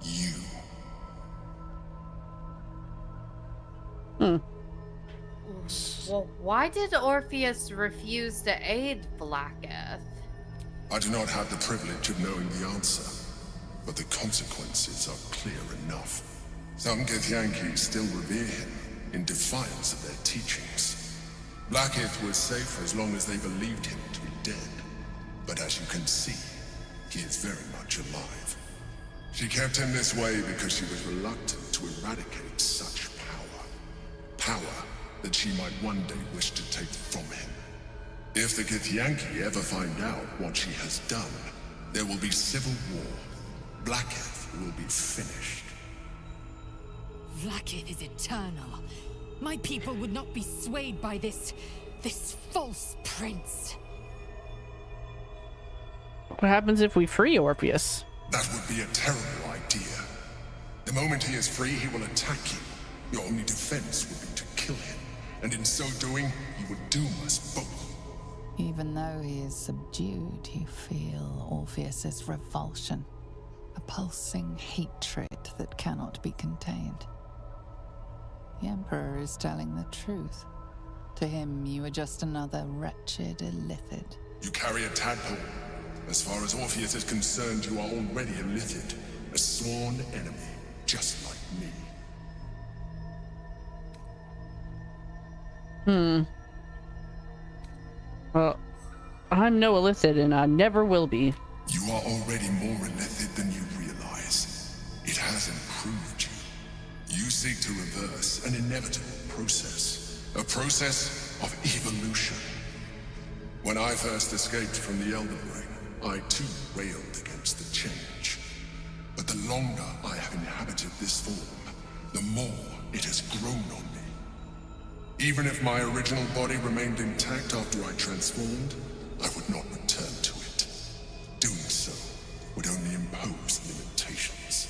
You. Well, why did Orpheus refuse to aid Vlaakith? I do not have the privilege of knowing the answer, but the consequences are clear enough. Some Githyanki still revere him, in defiance of their teachings. Vlaakith was safe as long as they believed him to be dead. But as you can see, he is very much alive. She kept him this way because she was reluctant to eradicate such power. Power that she might one day wish to take from him. If the Githyanki ever find out what she has done, there will be civil war. Vlaakith will be finished. Vlaakith is eternal. My people would not be swayed by this false prince. What happens if we free Orpheus? That would be a terrible idea. The moment he is free, he will attack you. Your only defense would be to kill him. And in so doing, he would doom us both. Even though he is subdued, you feel Orpheus's revulsion. A pulsing hatred that cannot be contained. The Emperor is telling the truth. To him, you are just another wretched illithid. You carry a tadpole. As far as Orpheus is concerned, you are already a Lithid, a sworn enemy, just like me. Well, I'm no illithid, and I never will be. You are already more illithid than you realize. It has improved you. You seek to reverse an inevitable process. A process of evolution. When I first escaped from the Elder Brain, I too railed against the change. But the longer I have inhabited this form, the more it has grown on me. Even if my original body remained intact after I transformed, I would not return to it. Doing so would only impose limitations.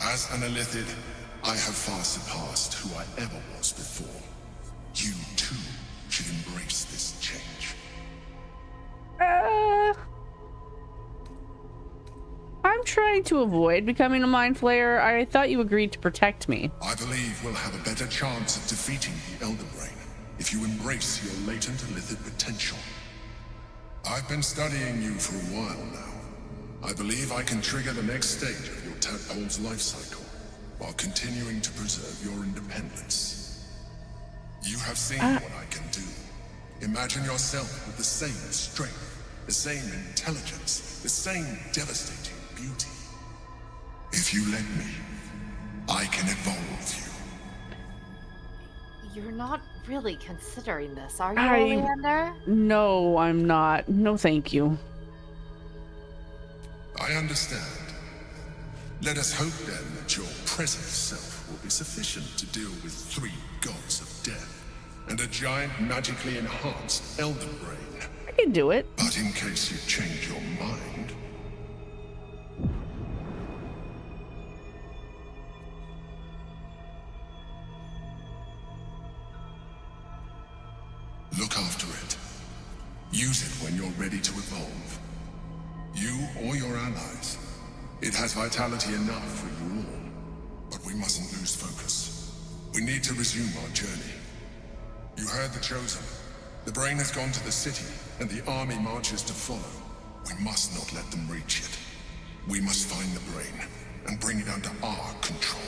As an illithid, I have far surpassed who I ever was before. You too should embrace this change. I'm trying to avoid becoming a mind flayer. I thought you agreed to protect me. I believe we'll have a better chance of defeating the Elder Brain if you embrace your latent illithid potential. I've been studying you for a while now. I believe I can trigger the next stage of your tadpole's life cycle while continuing to preserve your independence. You have seen what I can do. Imagine yourself with the same strength, the same intelligence, the same devastating beauty. If you let me, I can evolve you. You're not really considering this, are you, Oleander? No, I'm not. No, thank you. I understand. Let us hope then that your present self will be sufficient to deal with 3 gods of death and a giant magically enhanced Elder Brain. I can do it. But in case you change your mind... look after it. Use it when you're ready to evolve. You or your allies. It has vitality enough for you all. But we mustn't lose focus. We need to resume our journey. You heard the Chosen. The Brain has gone to the city, and the army marches to follow. We must not let them reach it. We must find the Brain, and bring it under our control.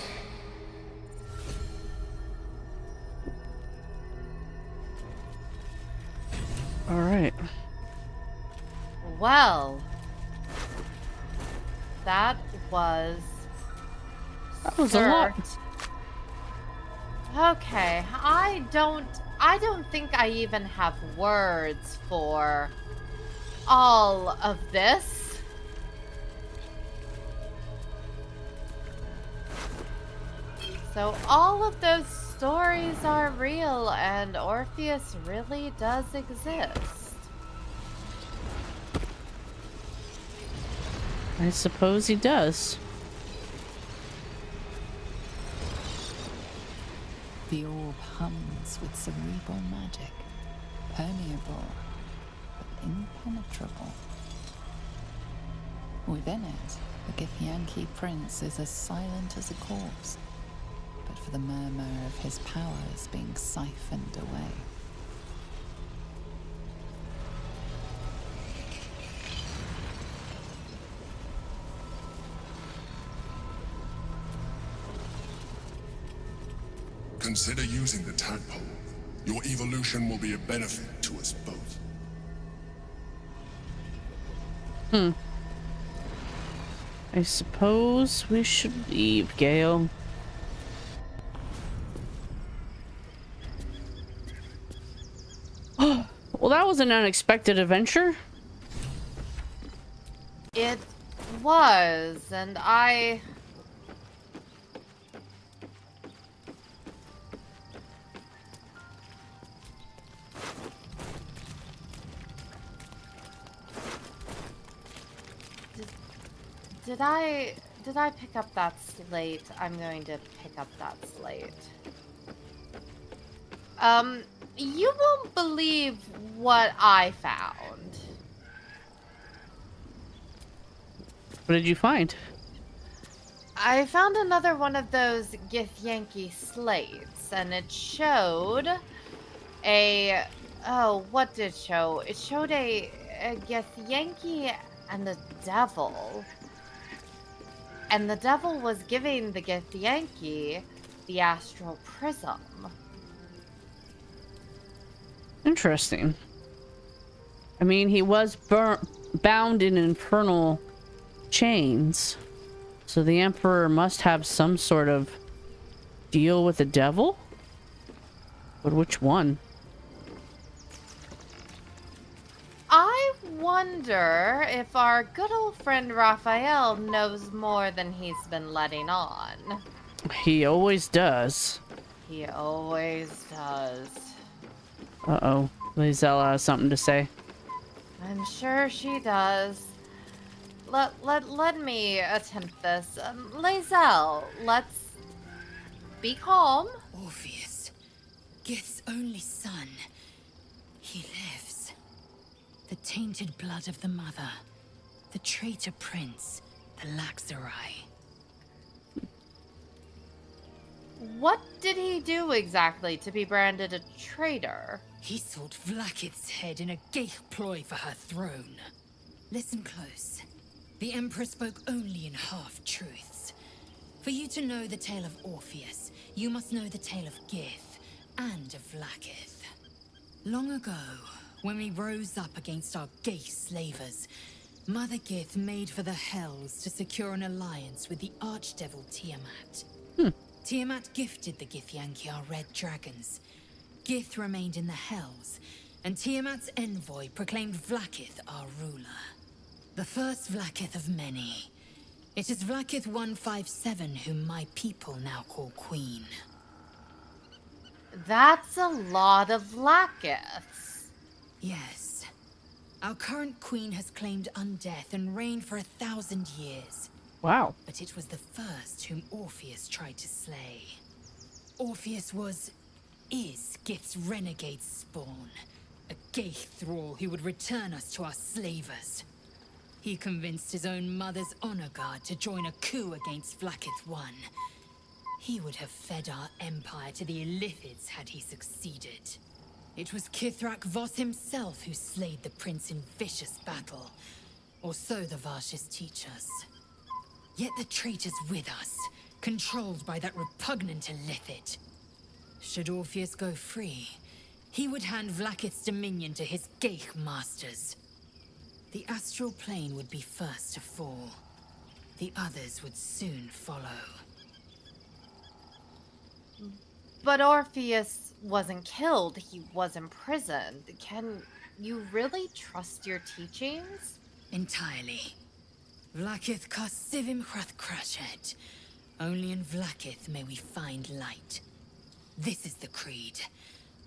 All right. Well, that was a lot. Okay, I don't think I even have words for all of this. So all of those stories are real, and Orpheus really does exist. I suppose he does. The orb hums with cerebral magic, permeable, but impenetrable. Within it, the Githyanki prince is as silent as a corpse, but for the murmur of his powers being siphoned away. Consider using the tadpole. Your evolution will be a benefit to us both. I suppose we should leave, Gale. Well, that was an unexpected adventure. It was, and I... Did I pick up that slate? I'm going to pick up that slate. You won't believe what I found. What did you find? I found another one of those Githyanki slates, and it showed Oh, what did it show? It showed a Githyanki and the devil. And the devil was giving the Githyanki the astral prism. Interesting. I mean, he was bound in infernal chains. So the Emperor must have some sort of deal with the devil? But which one? I wonder if our good old friend Raphael knows more than he's been letting on. He always does. He always does. Uh-oh. Lizella has something to say. I'm sure she does. Let me attempt this. Lae'zel, let's be calm. Orpheus, Gith's only son. He lives. The tainted blood of the mother. The traitor prince. The Laxarai. What did he do exactly to be branded a traitor? He sought Vlakith's head in a Geich ploy for her throne. Listen close. The Emperor spoke only in half-truths. For you to know the tale of Orpheus, you must know the tale of Gith and of Vlakith. Long ago, when we rose up against our Geich slavers, Mother Gith made for the Hells to secure an alliance with the archdevil Tiamat. Tiamat gifted the Githyanki our red dragons. Gith remained in the Hells, and Tiamat's envoy proclaimed Vlakith our ruler. The first Vlakith of many. It is Vlakith 157 whom my people now call Queen. That's a lot of Vlakiths. Yes. Our current queen has claimed undeath and reigned for 1,000 years. Wow. But it was the first whom Orpheus tried to slay. Orpheus is Gith's renegade spawn. A Geich thrall who would return us to our slavers. He convinced his own mother's honor guard to join a coup against Vlakith I. He would have fed our empire to the Illithids had he succeeded. It was Kithrak Voss himself who slayed the prince in vicious battle. Or so the Varshis teach us. Yet the traitor's with us, controlled by that repugnant Illithid. Should Orpheus go free, he would hand Vlakith's dominion to his Geich masters. The astral plane would be first to fall. The others would soon follow. But Orpheus wasn't killed, he was imprisoned. Can you really trust your teachings? Entirely. Vlakith Karsivim Hrath Krashet. Only in Vlakith may we find light. This is the creed.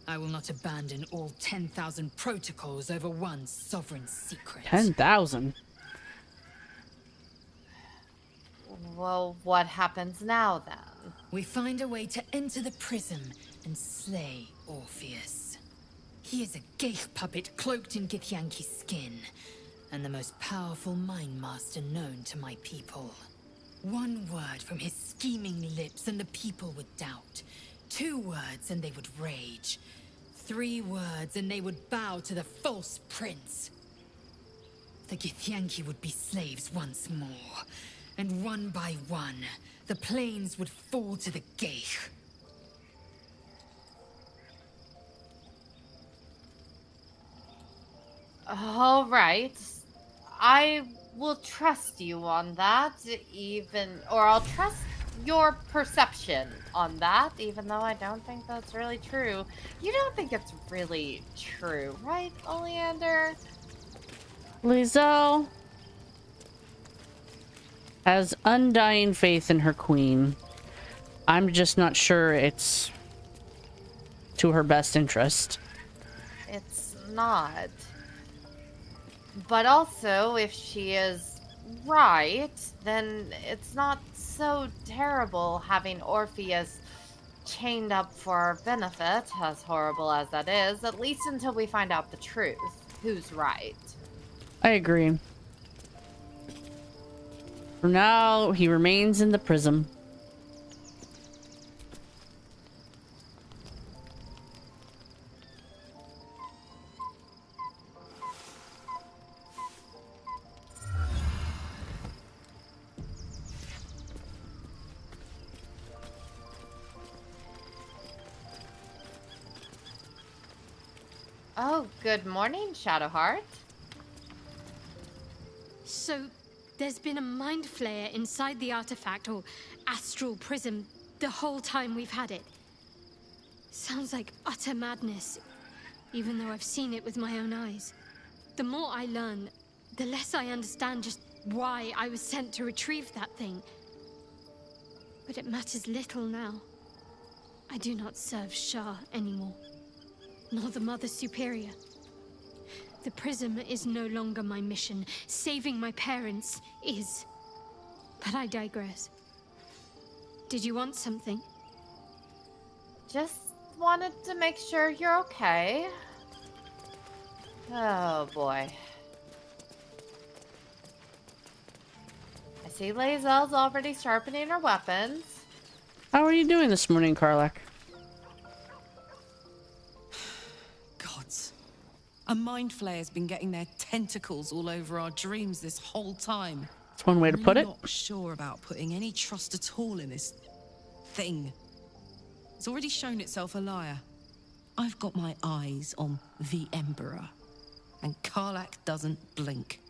I will not abandon all 10,000 protocols over one sovereign secret. 10,000? Well, what happens now then? We find a way to enter the prism and slay Orpheus. He is a Geich puppet cloaked in Githyanki's skin, and the most powerful mind master known to my people. One word from his scheming lips and the people would doubt. 2 words and they would rage. 3 words and they would bow to the false prince. The Githyanki would be slaves once more, and one by one, the plains would fall to the Geich. All right. I will trust you on that, or I'll trust your perception on that, even though I don't think that's really true. You don't think it's really true, right, Oleander? Lizelle has undying faith in her queen. I'm just not sure it's to her best interest. It's not. But also, if she is right, then it's not so terrible having Orpheus chained up for our benefit, as horrible as that is, at least until we find out the truth. Who's right? I agree. For now, he remains in the prism. Oh, good morning, Shadowheart. So, there's been a mind flayer inside the artifact, or astral prism, the whole time we've had it. Sounds like utter madness, even though I've seen it with my own eyes. The more I learn, the less I understand just why I was sent to retrieve that thing. But it matters little now. I do not serve Shah anymore, nor the Mother Superior. The prism is no longer my mission. Saving my parents is. But I digress. Did you want something? Just wanted to make sure you're okay. Oh boy. I see Lae'zel's already sharpening her weapons. How are you doing this morning, Karlach? Gods. A mind flayer's been getting their tentacles all over our dreams this whole time. That's one way to put it. I'm not sure about putting any trust at all in this thing. It's already shown itself a liar. I've got my eyes on the Emperor, and Karlach doesn't blink.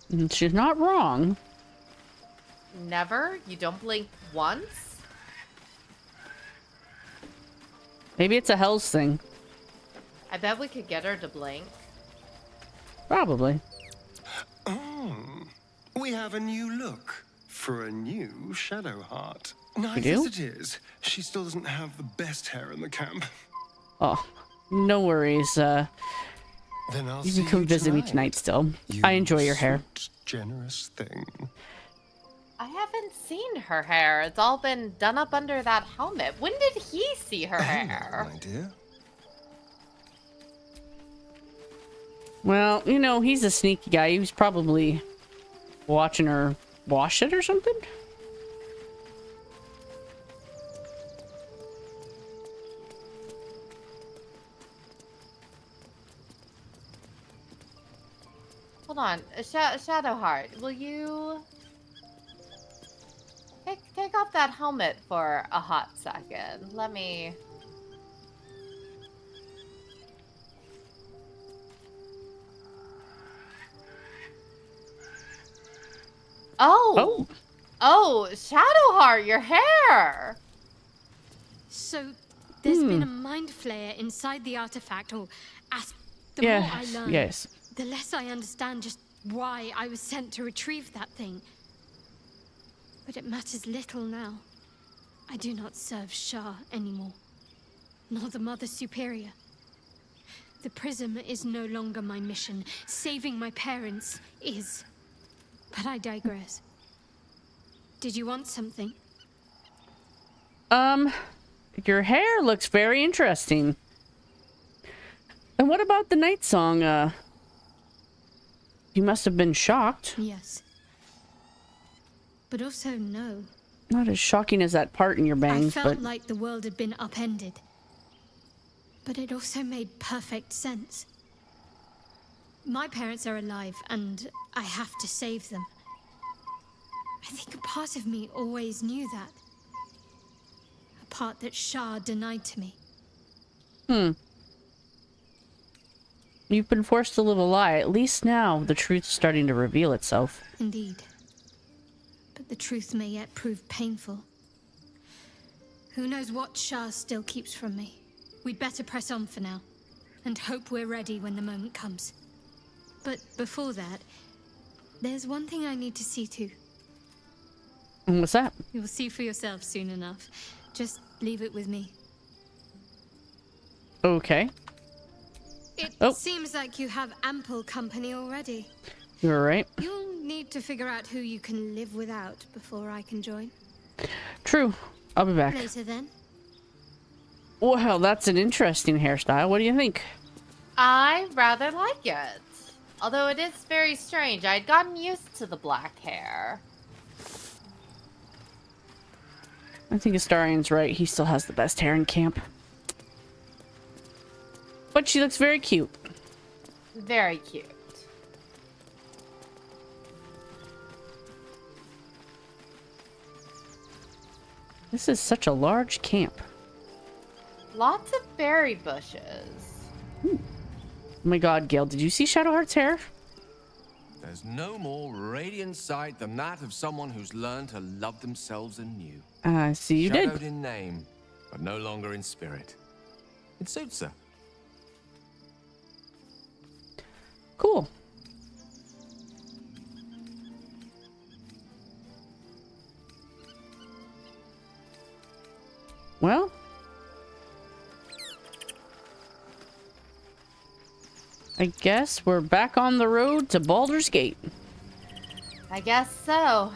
And she's not wrong. Never? You don't blink once? Maybe it's a Hell's thing. I bet we could get her to blink. Probably. We have a new look for a new Shadowheart. Nice do? as it is, she still doesn't have the best hair in the camp. Oh, no worries. Then I'll You see can come visit me tonight still. I enjoy your hair. sweet, generous thing. I haven't seen her hair. It's all been done up under that helmet. When did he see her hair? My dear. Well, you know, he's a sneaky guy. He was probably watching her wash it or something. Hold on. Shadowheart, will you... Take off that helmet for a hot second. Let me... Oh! Oh, Shadowheart, your hair! So, there's been a mind flayer inside the artifact, or the more I learn, yes. the less I understand just why I was sent to retrieve that thing. But it matters little now. I do not serve Shah anymore, nor the Mother Superior. The prism is no longer my mission. Saving my parents is. But I digress. Did you want something? Your hair looks very interesting. And what about the night song? You must have been shocked. Yes. But also no. Not as shocking as that part in your bangs, I felt but... like the world had been upended. But it also made perfect sense. My parents are alive, and I have to save them. I think a part of me always knew that. A part that Shah denied to me. You've been forced to live a lie. At least now, the truth's starting to reveal itself. Indeed. But the truth may yet prove painful. Who knows what Shah still keeps from me? We'd better press on for now, and hope we're ready when the moment comes. But before that, there's one thing I need to see to. And what's that? You'll see for yourself soon enough. Just leave it with me. Okay. It seems like you have ample company already. You're right. You'll need to figure out who you can live without before I can join. True. I'll be back. Later then. Well, that's an interesting hairstyle. What do you think? I rather like it. Although it is very strange. I'd gotten used to the black hair. I think Astarian's right. He still has the best hair in camp. But she looks very cute. Very cute. This is such a large camp. Lots of berry bushes. Oh my god, Gale, did you see Shadowheart's hair? There's no more radiant sight than that of someone who's learned to love themselves anew. I see you did. Shadowed in name, but no longer in spirit. It suits her. Cool. Well, I guess we're back on the road to Baldur's Gate. I guess so.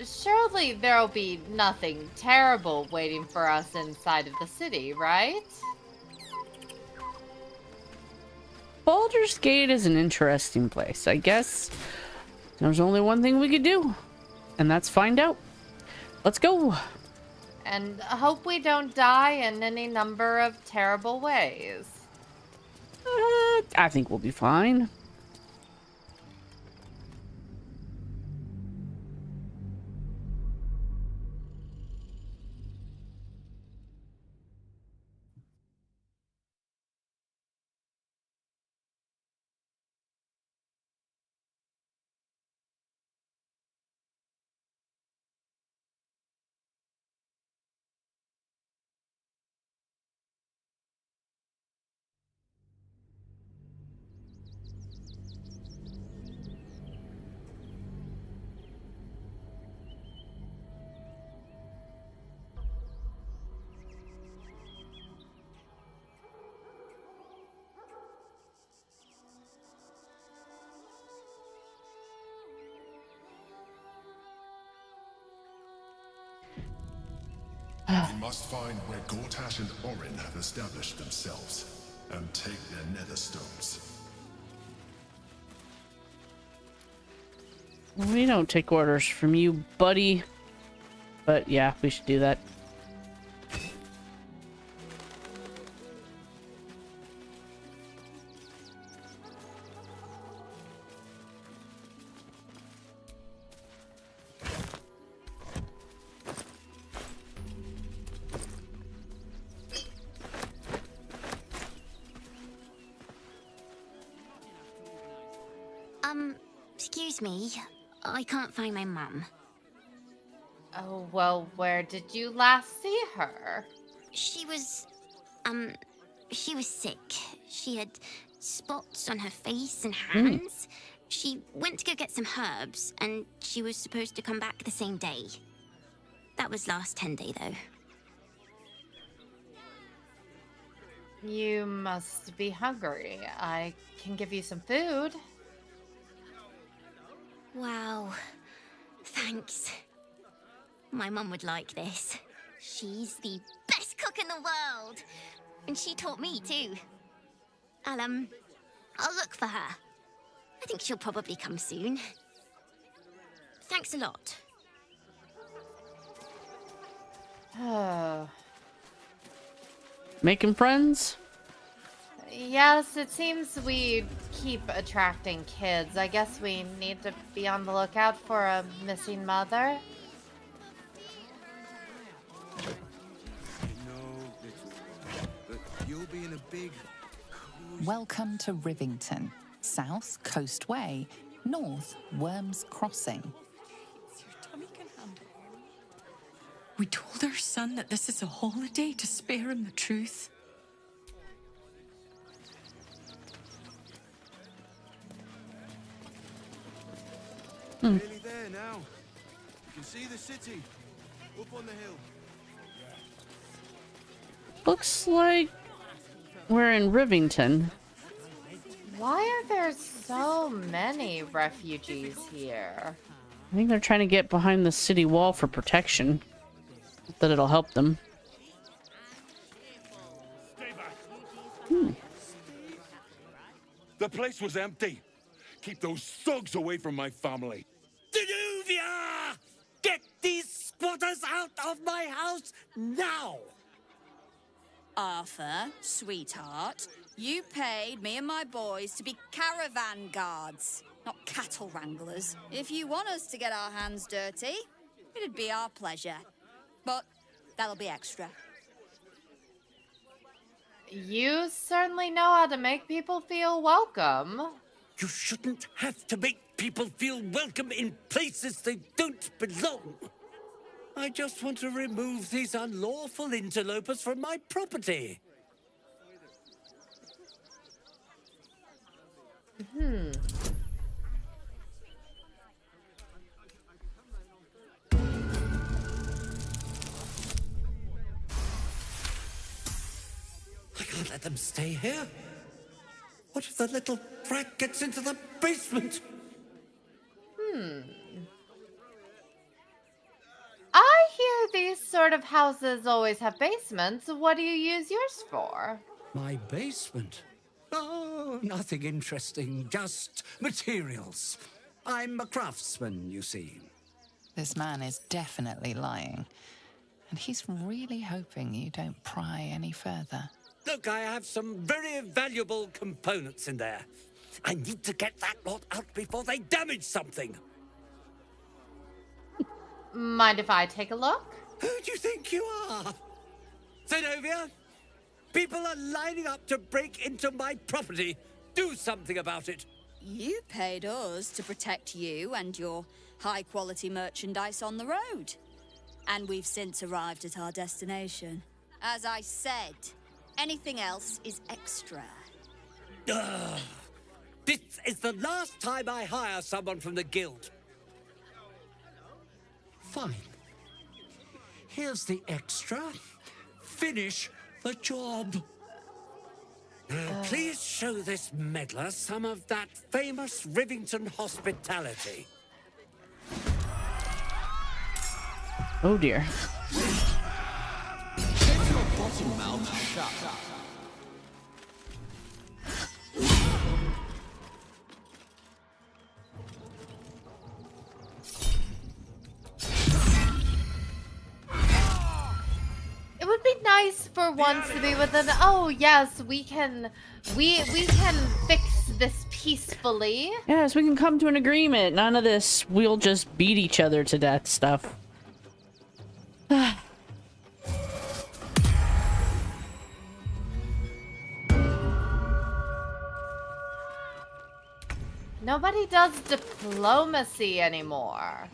Surely there'll be nothing terrible waiting for us inside of the city, right? Baldur's Gate is an interesting place. I guess there's only one thing we could do, and that's find out. Let's go. And hope we don't die in any number of terrible ways. I think we'll be fine. We must find where Gortash and Orin have established themselves, and take their nether stones. We don't take orders from you, buddy. But yeah, we should do that. Excuse me. I can't find my mum. Oh, well, where did you last see her? She was sick. She had spots on her face and hands. She went to go get some herbs, and she was supposed to come back the same day. That was last 10 day, though. You must be hungry. I can give you some food. Wow. Thanks. My mum would like this. She's the best cook in the world. And she taught me, too. I'll look for her. I think she'll probably come soon. Thanks a lot. Making friends? Yes, it seems we keep attracting kids. I guess we need to be on the lookout for a missing mother. Welcome to Rivington, south Coast Way, north Worms Crossing. We told our son that this is a holiday to spare him the truth. Nearly there now. You can see the city up on the hill. Looks like we're in Rivington. Why are there so many refugees here? I think they're trying to get behind the city wall for protection. Not that it'll help them. The place was empty. Keep those thugs away from my family. Danuvia! Get these squatters out of my house now! Arthur, sweetheart, you paid me and my boys to be caravan guards, not cattle wranglers. If you want us to get our hands dirty, it'd be our pleasure. But that'll be extra. You certainly know how to make people feel welcome. You shouldn't have to make people feel welcome in places they don't belong. I just want to remove these unlawful interlopers from my property. I can't let them stay here. What if the little brat gets into the basement? I hear these sort of houses always have basements. What do you use yours for? My basement? Oh, nothing interesting, just materials. I'm a craftsman, you see. This man is definitely lying. And he's really hoping you don't pry any further. Look, I have some very valuable components in there. I need to get that lot out before they damage something. Mind if I take a look? Who do you think you are? Zenobia? People are lining up to break into my property. Do something about it. You paid us to protect you and your high-quality merchandise on the road. And we've since arrived at our destination. As I said, anything else is extra. Ugh. This is the last time I hire someone from the guild. Fine. Here's the extra. Finish the job. Now, please show this meddler some of that famous Rivington hospitality. Oh dear. Keep your bottom mouth shut. It would be nice for once to be with an oh yes, we can fix this peacefully. Yes, we can come to an agreement. None of this we'll just beat each other to death stuff. Nobody does diplomacy anymore.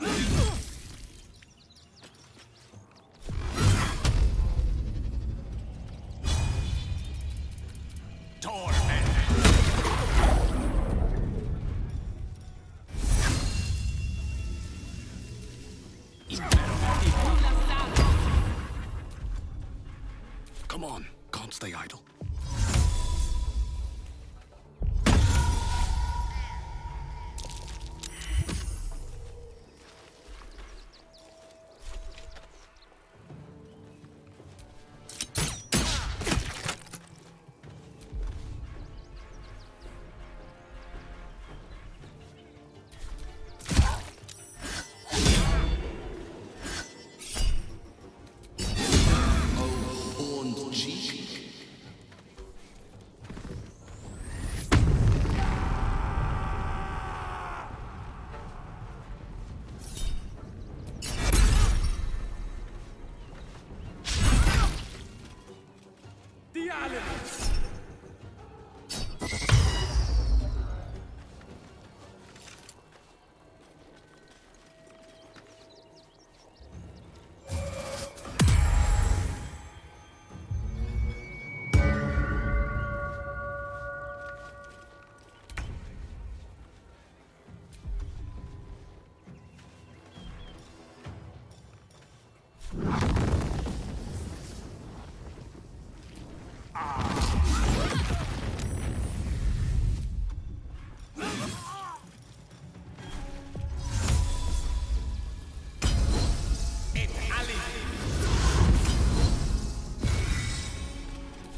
Come on, can't stay idle.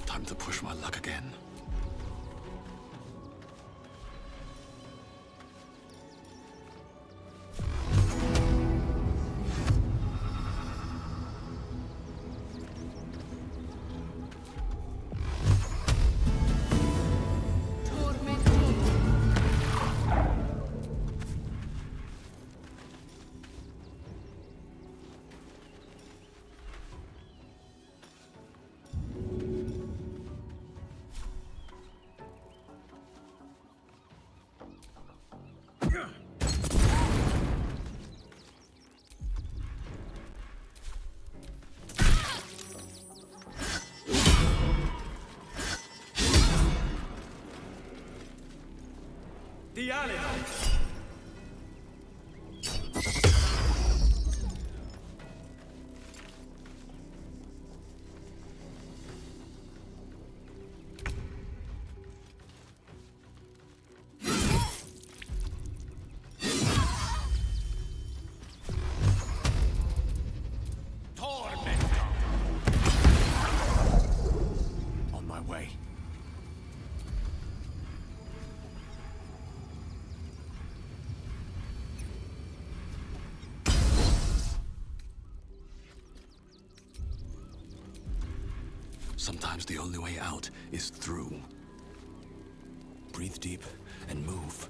Time to push my luck again. The alley. On my way. Sometimes the only way out is through. Breathe deep and move.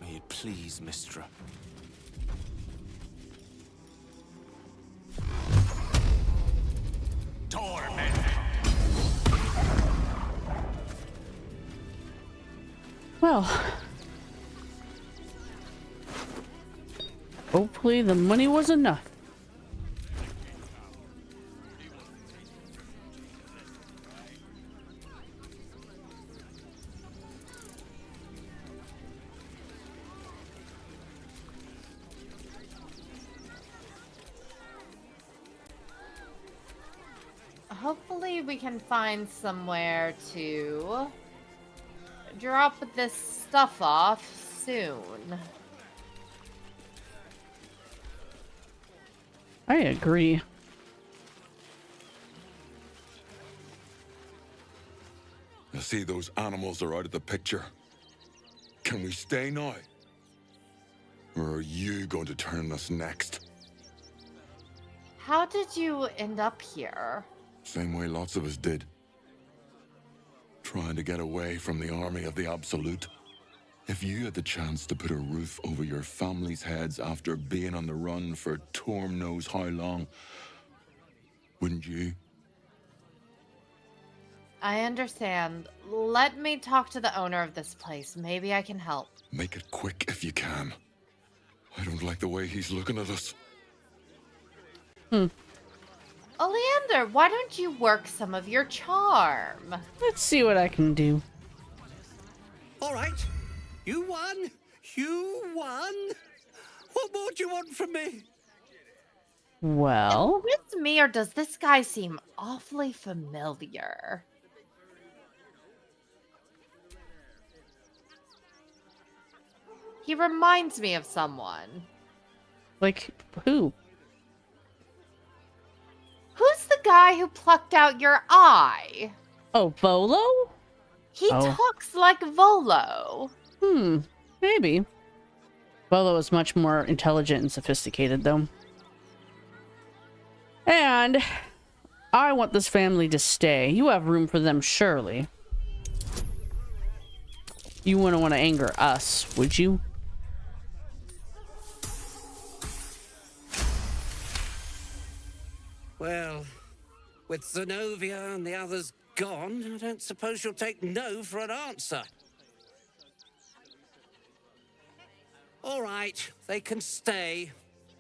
May it please, Mistra. Torment! Well, hopefully the money was enough. Hopefully we can find somewhere to drop this stuff off soon. I agree. I see those animals are out of the picture. Can we stay now? Or are you going to turn us next? How did you end up here? Same way lots of us did. Trying to get away from the army of the Absolute. If you had the chance to put a roof over your family's heads after being on the run for Torm knows how long, wouldn't you? I understand. Let me talk to the owner of this place. Maybe I can help. Make it quick if you can. I don't like the way he's looking at us. Oleander, why don't you work some of your charm? Let's see what I can do. All right. You won. You won. What more do you want from me? Well, Is this me or does this guy seem awfully familiar? He reminds me of someone. like who? Who's the guy who plucked out your eye? Oh, Volo? He talks like Volo. Maybe. Volo is much more intelligent and sophisticated, though. And I want this family to stay. You have room for them, surely. You wouldn't want to anger us, would you? Well, with Zenobia and the others gone, I don't suppose you'll take no for an answer. All right, they can stay.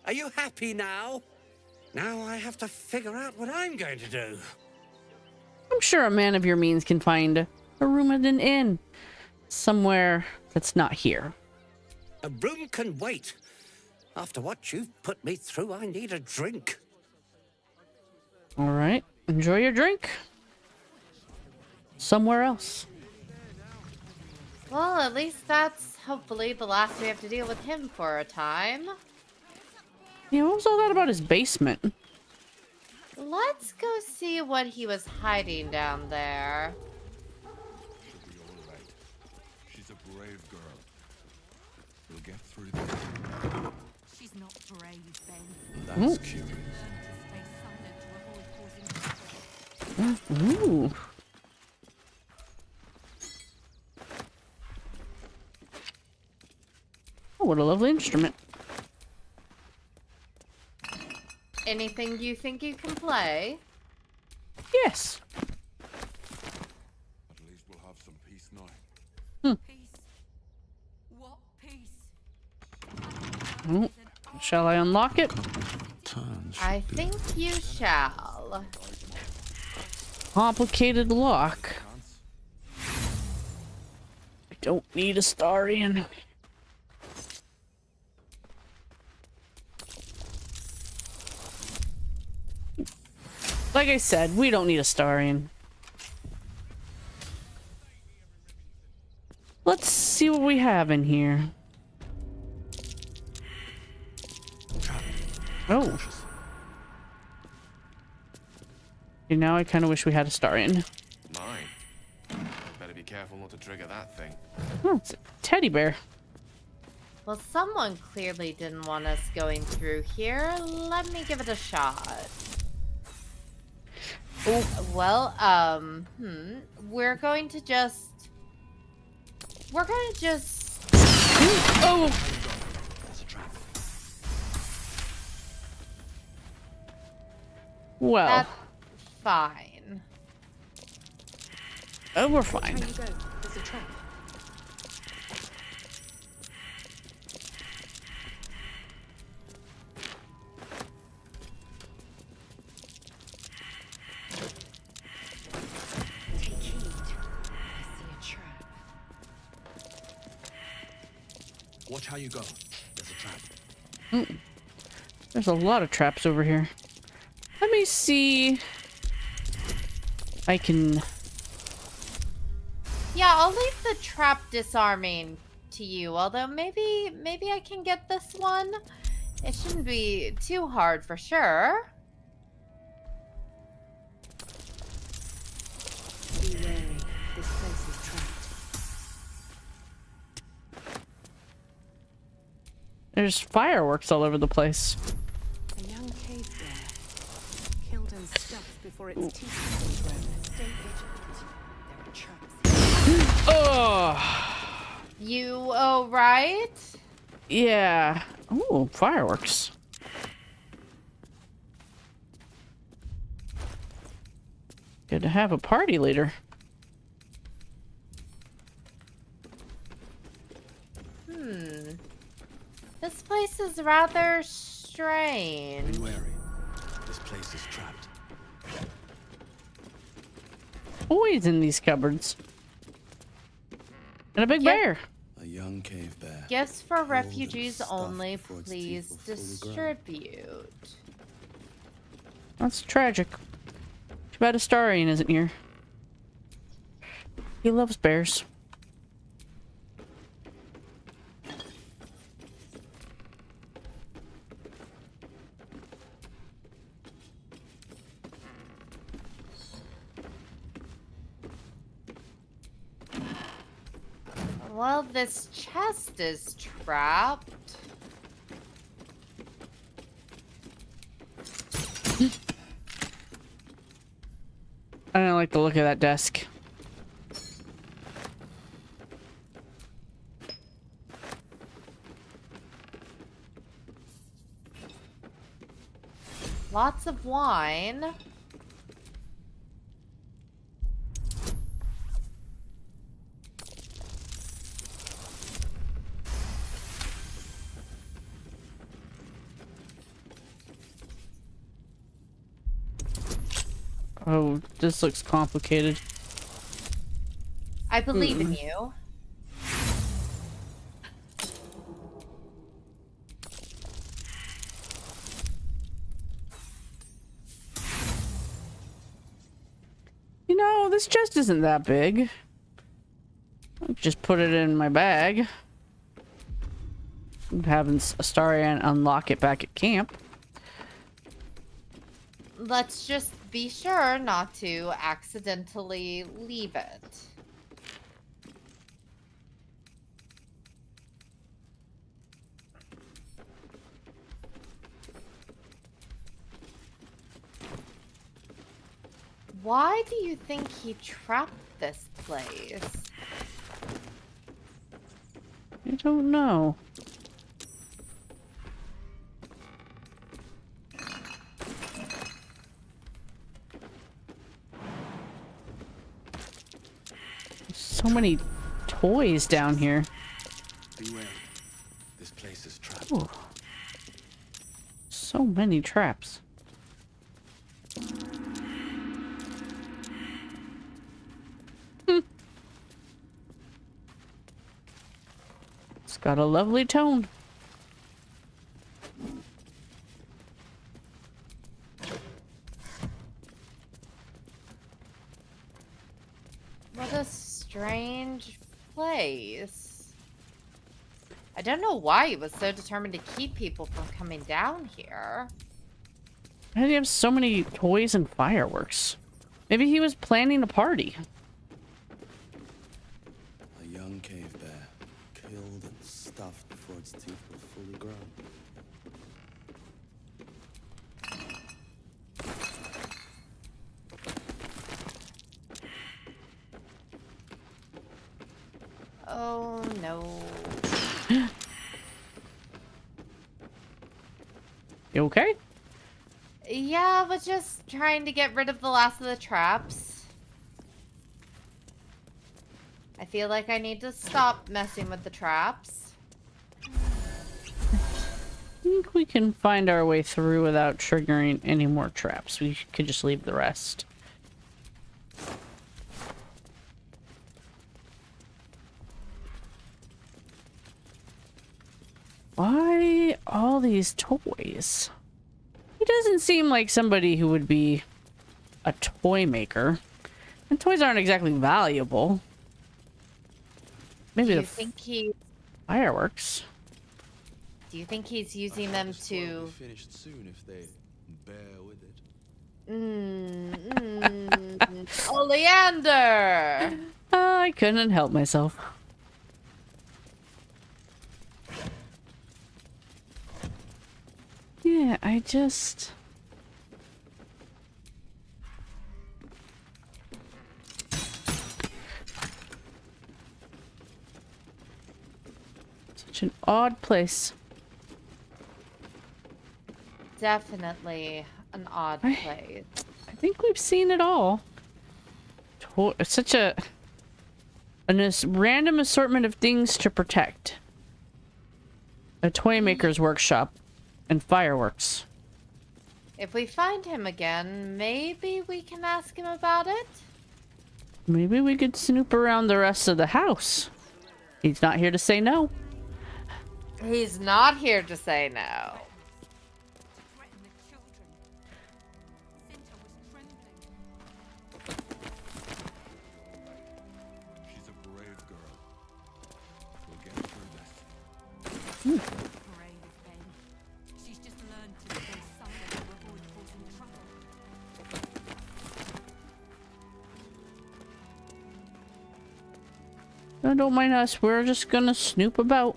Are you happy now? Now I have to figure out what I'm going to do. I'm sure a man of your means can find a room at an inn. Somewhere that's not here. A room can wait. After what you've put me through, I need a drink. All right. Enjoy your drink. Somewhere else. Well, at least that's hopefully the last we have to deal with him for a time. Yeah, what was all that about his basement? Let's go see what he was hiding down there. She's a brave get through there. She's not brave, Ben. That's curious. Ooh. Oh, what a lovely instrument. Anything you think you can play? Yes. At least we'll have some peace now. Peace? What peace? Oh, shall I unlock it? I think you shall. Complicated lock. I don't need a Starian. Like I said, we don't need a Starian. Let's see what we have in here. Oh. Okay, now I kind of wish we had a Starian. 9. Better be careful not to trigger that thing. Oh, it's a teddy bear. Well, someone clearly didn't want us going through here. Let me give it a shot. Oh. Well, we're going to just... Oh! Well. That's fine. Oh, we're fine. There's a trap. Take heed. I see a trap. Watch how you go. There's a trap. Mm. There's a lot of traps over here. Let me see. I can. Yeah, I'll leave the trap disarming to you. Although maybe I can get this one. It shouldn't be too hard for sure. Be wary. This place is trapped. There's fireworks all over the place. A young cave bear. Killed and stuffed before its teeth were grown. Stay vigilant. There are traps. Oh. You right? Yeah. Oh, fireworks. Good to have a party leader. This place is rather strange. Be wary. This place is trapped. Always in these cupboards. And a big bear. A young cave bear. Gifts for refugees only, please distribute. That's tragic. Too bad Astarion isn't here. He loves bears. Well, this chest is trapped. I don't like the look of that desk. Lots of wine. Oh, this looks complicated. I believe in you. You know, this chest isn't that big. I'll just put it in my bag. I'm having Astarion unlock it back at camp. Let's just be sure not to accidentally leave it. Why do you think he trapped this place? I don't know. So many toys down here. Beware. This place is trapped. Ooh. So many traps. It's got a lovely tone. What a strange place. I don't know why he was so determined to keep people from coming down here. Why did he have so many toys and fireworks? Maybe he was planning a party. A young cave bear, killed and stuffed before its teeth were fully grown. Oh no. You okay? Yeah, but just trying to get rid of the last of the traps. I feel like I need to stop messing with the traps. I think we can find our way through without triggering any more traps. We could just leave the rest. Why all these toys? He doesn't seem like somebody who would be a toy maker. And toys aren't exactly valuable. Maybe Do the you think he fireworks. Do you think he's using them to Finished soon if they bear with it. Oleander! I couldn't help myself. Yeah, I just... Such an odd place. Definitely an odd place. I think we've seen it all. It's such a random assortment of things to protect. A toy maker's workshop and fireworks. If we find him again, maybe we can ask him about it? Maybe we could snoop around the rest of the house. He's not here to say no. He's not here to say no. She's a brave girl. We'll get through this. She's just learned to stay silent to avoid causing trouble. No, don't mind us. We're just gonna snoop about.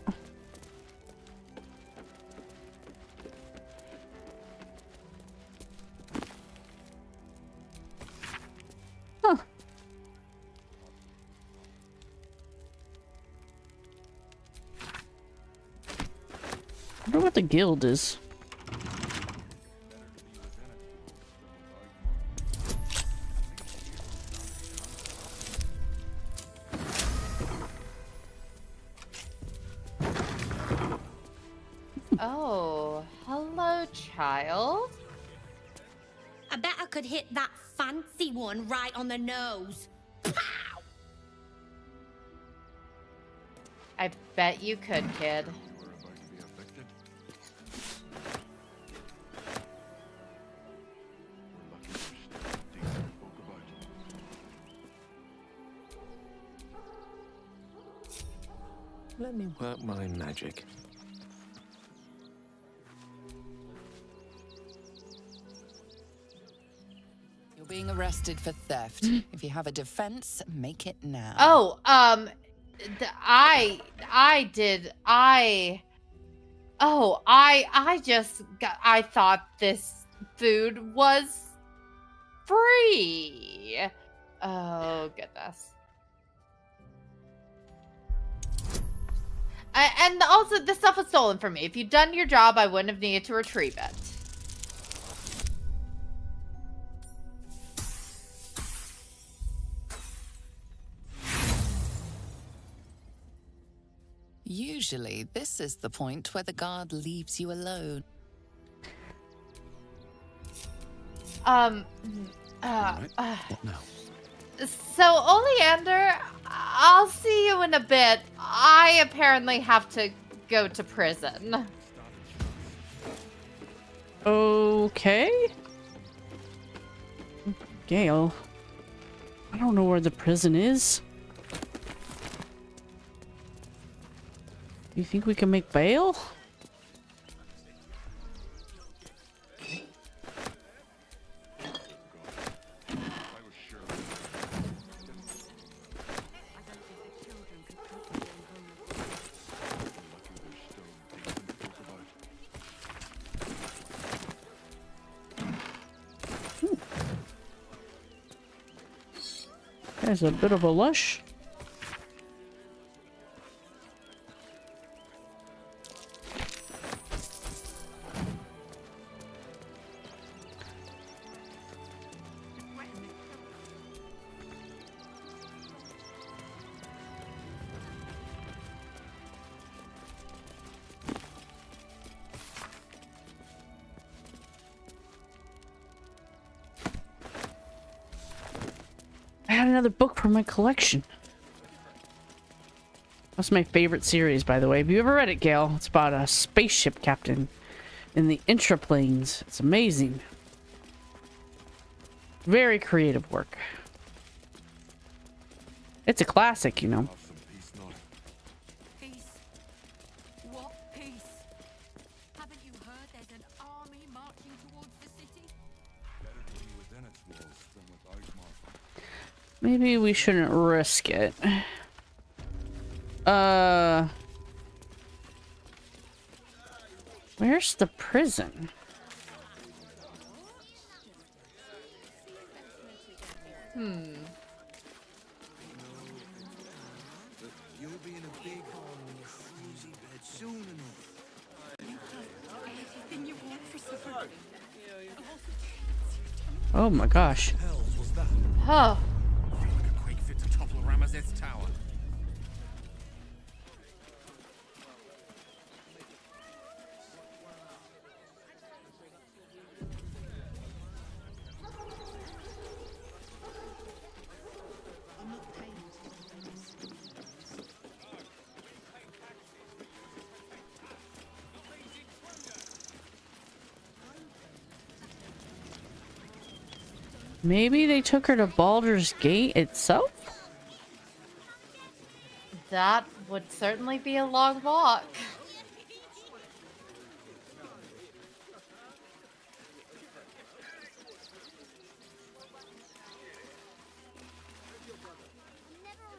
Huh. I wonder what the guild is. Oh, hello, child. I bet I could hit that fancy one right on the nose. I bet you could, kid. Let me work my magic. You're being arrested for theft. If you have a defense, make it now. Oh, I thought this food was free. Oh, goodness. And also, this stuff was stolen from me. If you'd done your job, I wouldn't have needed to retrieve it. Usually, this is the point where the guard leaves you alone. What now? So, Oleander, I'll see you in a bit. I apparently have to go to prison. Okay. Gale, I don't know where the prison is. You think we can make bail? There's a bit of a lush. I had another book from my collection. That's my favorite series, by the way. Have you ever read it, Gale? It's about a spaceship captain in the intraplanes. It's amazing. Very creative work. It's a classic, you know. Peace. What peace? Haven't you heard there's an army marching towards the city? Better to be within its walls than without, Martha. Maybe we shouldn't risk it. Where's the prison? You'll be in a big hall in your cozy bed soon enough. Anything you want for supper? Oh my gosh. hell was that? Huh. I feel like a quake fit to topple Ramazeth's tower. Maybe they took her to Baldur's Gate itself? That would certainly be a long walk.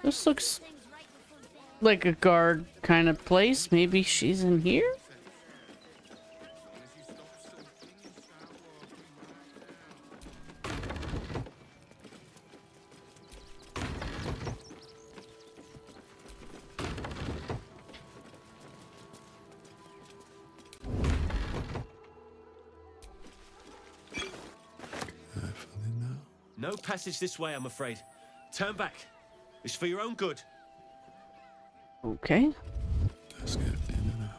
This looks like a guard kind of place. Maybe she's in here? No passage this way, I'm afraid. Turn back. It's for your own good. Okay. Let's get in and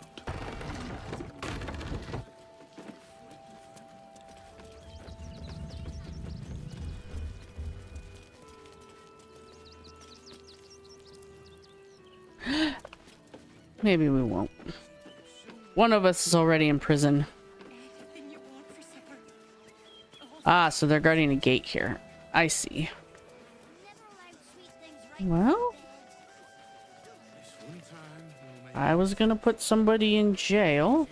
out. Maybe we won't. One of us is already in prison. Ah, so they're guarding a gate here. I see. Well, I was gonna put somebody in jail.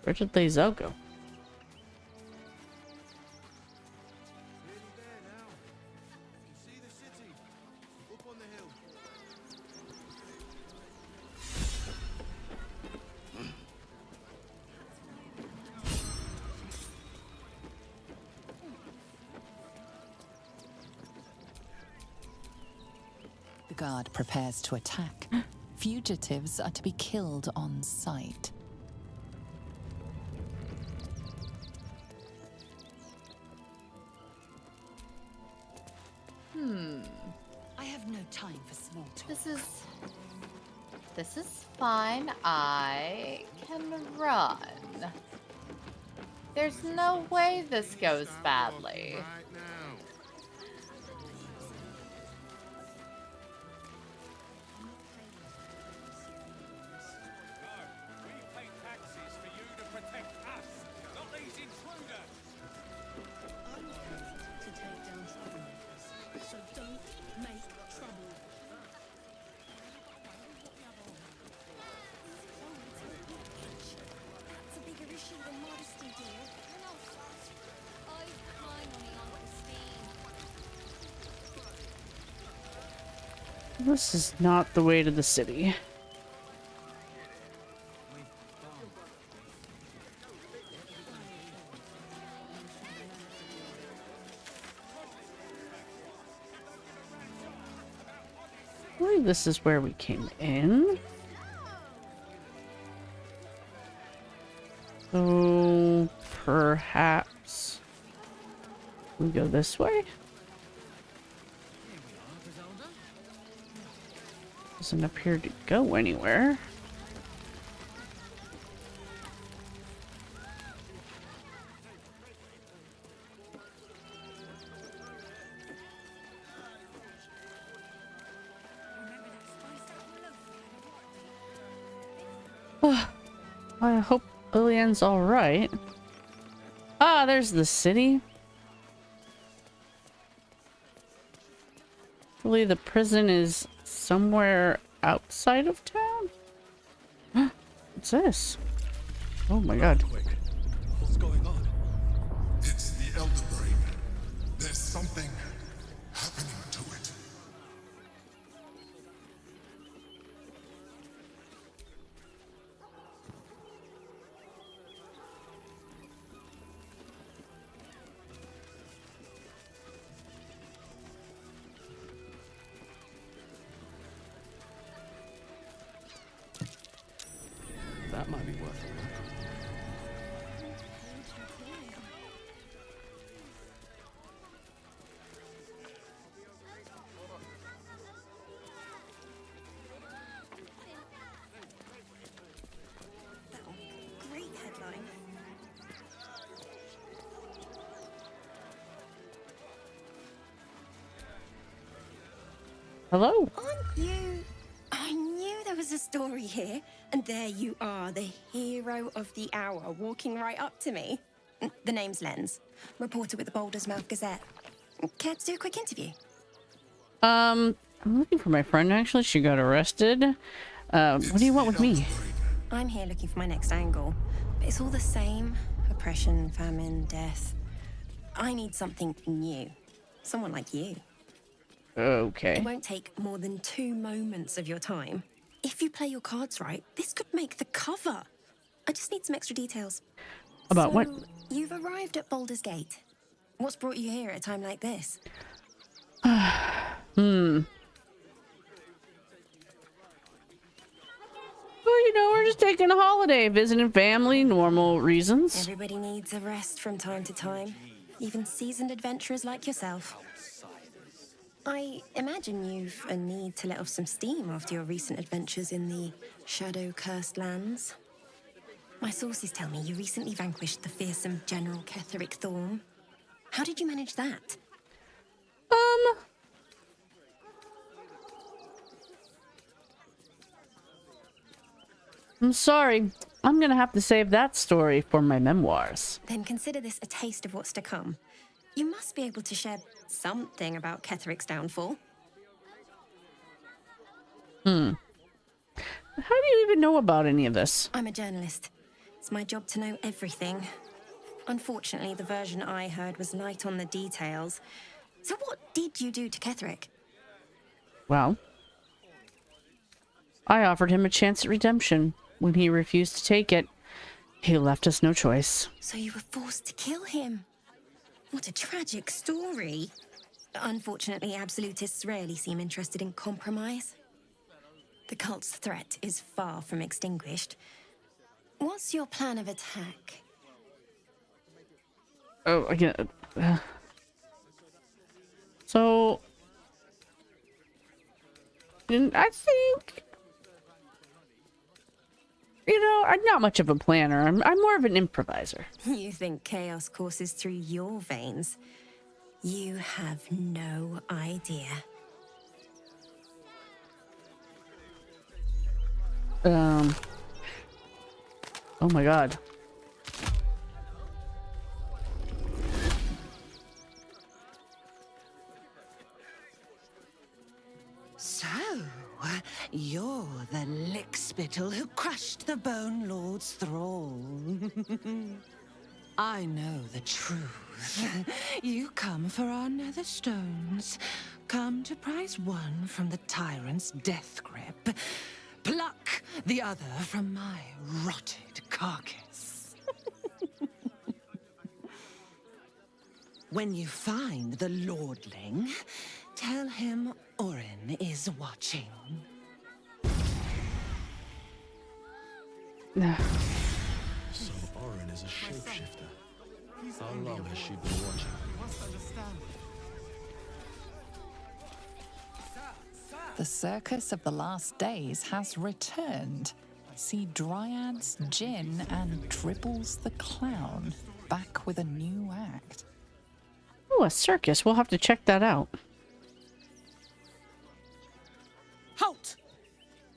Where did Lae'zel go? See the city. guard prepares to attack, fugitives are to be killed on sight. I have no time for small talk. This is fine. I can run. There's no way this goes badly. This is not the way to the city. I believe this is where we came in. So perhaps we go this way? Doesn't appear to go anywhere. I hope Lilliane's all right. Ah, there's the city. I believe the prison is somewhere outside of town. What's this? Oh my god. What's going on? It's the Elder Brain. There's something happening to it. That might be worth it. Great headline. Hello? Aren't you? I knew there was a story here, and there you are, the hero of the hour, walking right up to me. The name's Lens, reporter with the Baldur's Mouth Gazette. Care to do a quick interview? I'm looking for my friend. Actually, she got arrested. What do you want with me? I'm here looking for my next angle. But it's all the same. Oppression, famine, death. I need something new. Someone like you. Okay. It won't take more than 2 moments of your time. If you play your cards right, this could make the cover. I just need some extra details. About what? You've arrived at Baldur's Gate. What's brought you here at a time like this? Well, you know, we're just taking a holiday, visiting family, normal reasons. Everybody needs a rest from time to time. Even seasoned adventurers like yourself. I imagine you've a need to let off some steam after your recent adventures in the shadow-cursed lands. My sources tell me you recently vanquished the fearsome General Ketheric Thorm. How did you manage that? I'm sorry. I'm gonna have to save that story for my memoirs. Then consider this a taste of what's to come. You must be able to share something about Ketheric's downfall. How do you even know about any of this? I'm a journalist. It's my job to know everything. Unfortunately, the version I heard was light on the details. So what did you do to Ketheric? Well, I offered him a chance at redemption. When he refused to take it, he left us no choice. So you were forced to kill him. What a tragic story. Unfortunately, absolutists rarely seem interested in compromise. The cult's threat is far from extinguished. What's your plan of attack? Oh, again. So, I think, you know, I'm not much of a planner. I'm more of an improviser. You think chaos courses through your veins? You have no idea. Oh my god. So, you're the lickspittle who crushed the Bone Lord's thrall. I know the truth. You come for our nether stones. Come to prize one from the tyrant's death grip. Pluck the other from my rotted carcass. When you find the lordling, tell him Orin is watching. So Orin is a shapeshifter. How long has she been watching? You must understand. The circus of the last days has returned. See Dryads, Jin, and Dribbles the Clown back with a new act. Oh, a circus. We'll have to check that out. Halt!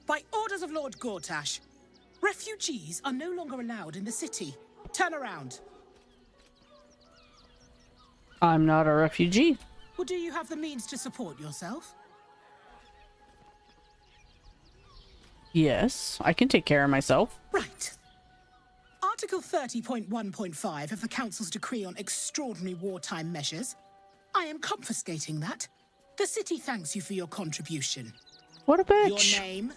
By orders of Lord Gortash, refugees are no longer allowed in the city. Turn around. I'm not a refugee. Or do you have the means to support yourself? Yes, I can take care of myself. Right. Article 30.1.5 of the Council's Decree on Extraordinary Wartime Measures. I am confiscating that. The city thanks you for your contribution. What a bitch. Your name?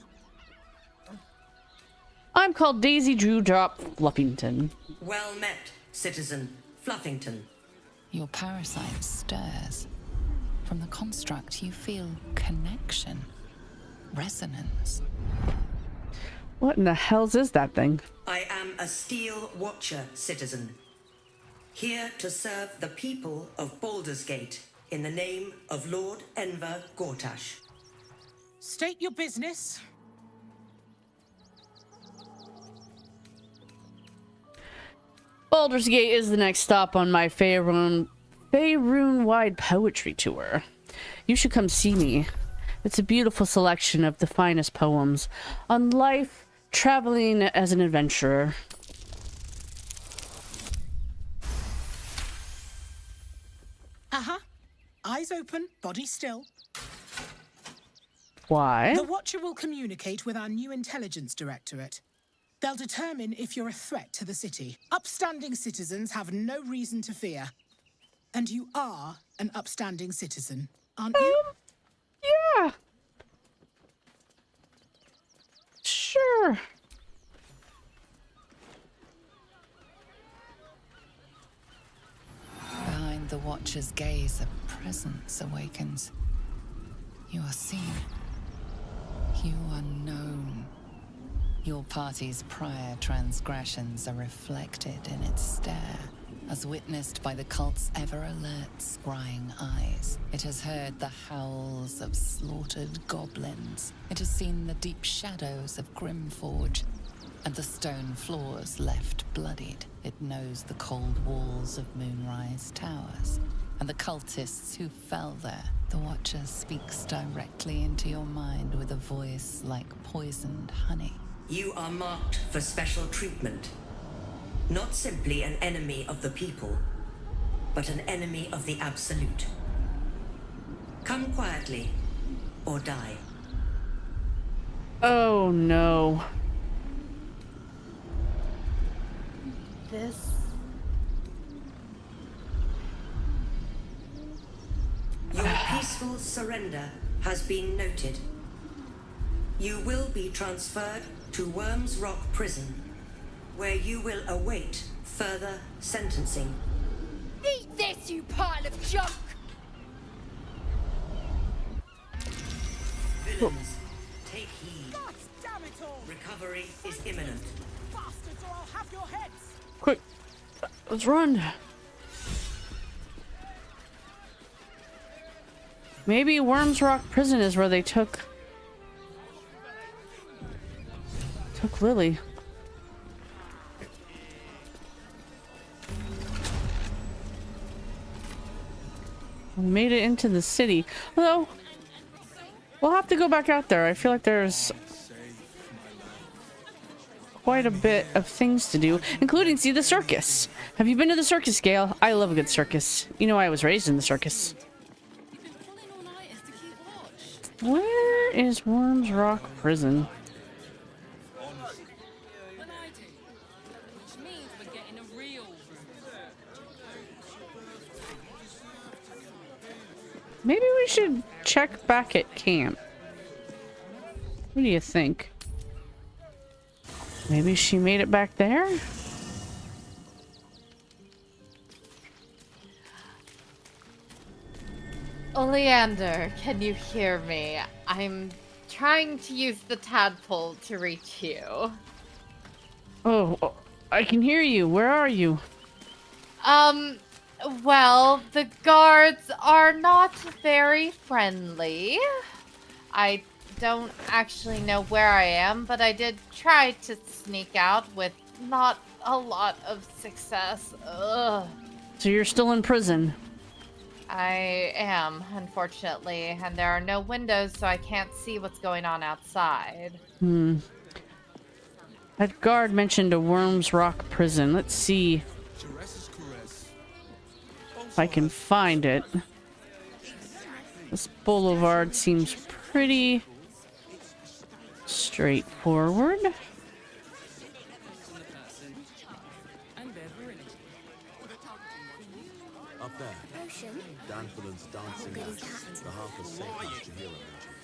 I'm called Daisy Dewdrop Fluffington. Well met, citizen Fluffington. Your parasite stirs. From the construct, you feel connection, resonance. What in the hell's is that thing? I am a Steel Watcher, citizen. Here to serve the people of Baldur's Gate in the name of Lord Enver Gortash. State your business. Baldur's Gate is the next stop on my Faerun-wide poetry tour. You should come see me. It's a beautiful selection of the finest poems on life, traveling as an adventurer. Eyes open, body still. Why? The Watcher will communicate with our new intelligence directorate. They'll determine if you're a threat to the city. Upstanding citizens have no reason to fear. And you are an upstanding citizen, aren't you? Yeah. Sure. Behind the Watcher's gaze, a presence awakens. You are seen. You are known. Your party's prior transgressions are reflected in its stare, as witnessed by the cult's ever-alert, scrying eyes. It has heard the howls of slaughtered goblins. It has seen the deep shadows of Grimforge, and the stone floors left bloodied. It knows the cold walls of Moonrise Towers, and the cultists who fell there. The Watcher speaks directly into your mind with a voice like poisoned honey. You are marked for special treatment. Not simply an enemy of the people, but an enemy of the Absolute. Come quietly, or die. Oh no. Your peaceful surrender has been noted. You will be transferred to Worms Rock Prison, where you will await further sentencing. Eat this, you pile of junk! Take heed. God damn it all! Recovery is imminent. Bastards, or I'll have your heads! Quick, let's run. Maybe Worms Rock Prison is where they took Lily. We made it into the city. Although, we'll have to go back out there. I feel like there's quite a bit of things to do, including see the circus. Have you been to the circus, Gale? I love a good circus. You know, I was raised in the circus. Where is Worms Rock Prison? Maybe we should check back at camp. What do you think? Maybe she made it back there? Oleander, can you hear me? I'm trying to use the tadpole to reach you. Oh, I can hear you. Where are you? Well, the guards are not very friendly. I don't actually know where I am, but I did try to sneak out with not a lot of success. Ugh. So you're still in prison? I am, unfortunately, and there are no windows, so I can't see what's going on outside. That guard mentioned a Worms Rock Prison. Let's see if I can find it. This boulevard seems pretty straightforward. Up there, Danforland's dancing ash. The half is safe as Jahira mentioned.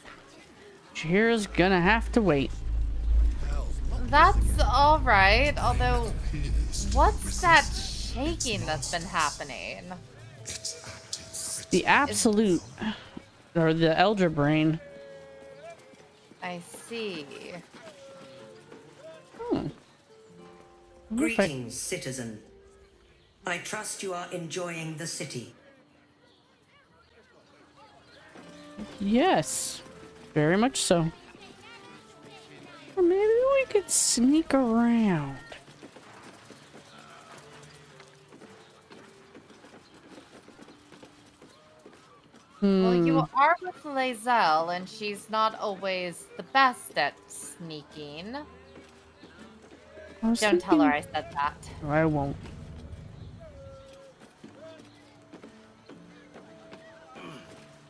Jahira's gonna have to wait. That's alright, although, what's that shaking that's been happening? The absolute, or the Elder Brain. I see. Greetings, citizen. I trust you are enjoying the city. Yes, very much so. Or maybe we could sneak around. Well, you are with Lae'zel, and she's not always the best at sneaking. Don't tell her I said that. I won't.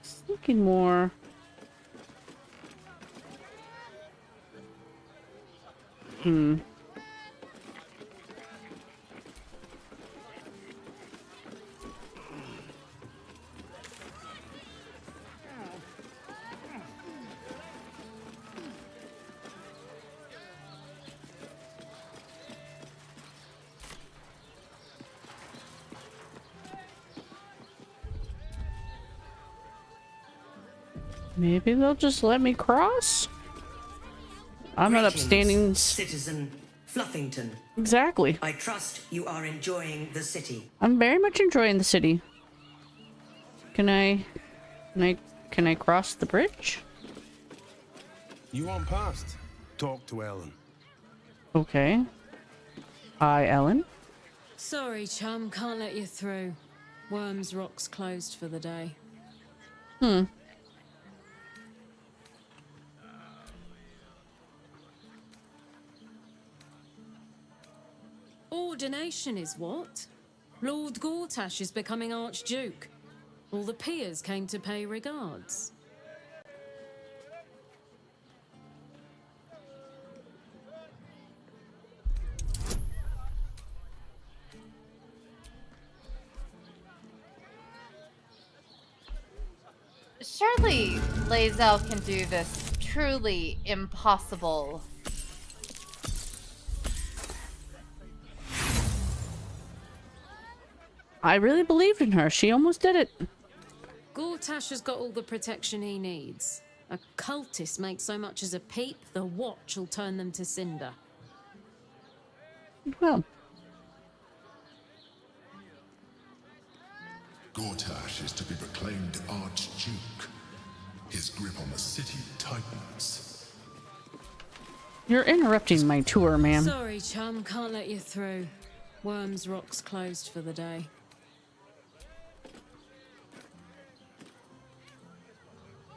Sneaking more. Maybe they'll just let me cross? I'm not upstanding. Citizen Fluffington. Exactly. I trust you are enjoying the city. I'm very much enjoying the city. Can I cross the bridge? You want past? Talk to Ellen. Okay. Hi, Ellen. Sorry, chum, can't let you through. Worms Rock's closed for the day. Ordination is what? Lord Gortash is becoming Archduke. All the peers came to pay regards. Surely Lae'zel can do this truly impossible. I really believed in her. She almost did it. Gortash has got all the protection he needs. A cultist makes so much as a peep, the watch will turn them to cinder. Well. Gortash is to be proclaimed Archduke. His grip on the city tightens. You're interrupting my tour, ma'am. Sorry, chum, can't let you through. Worms Rock's closed for the day.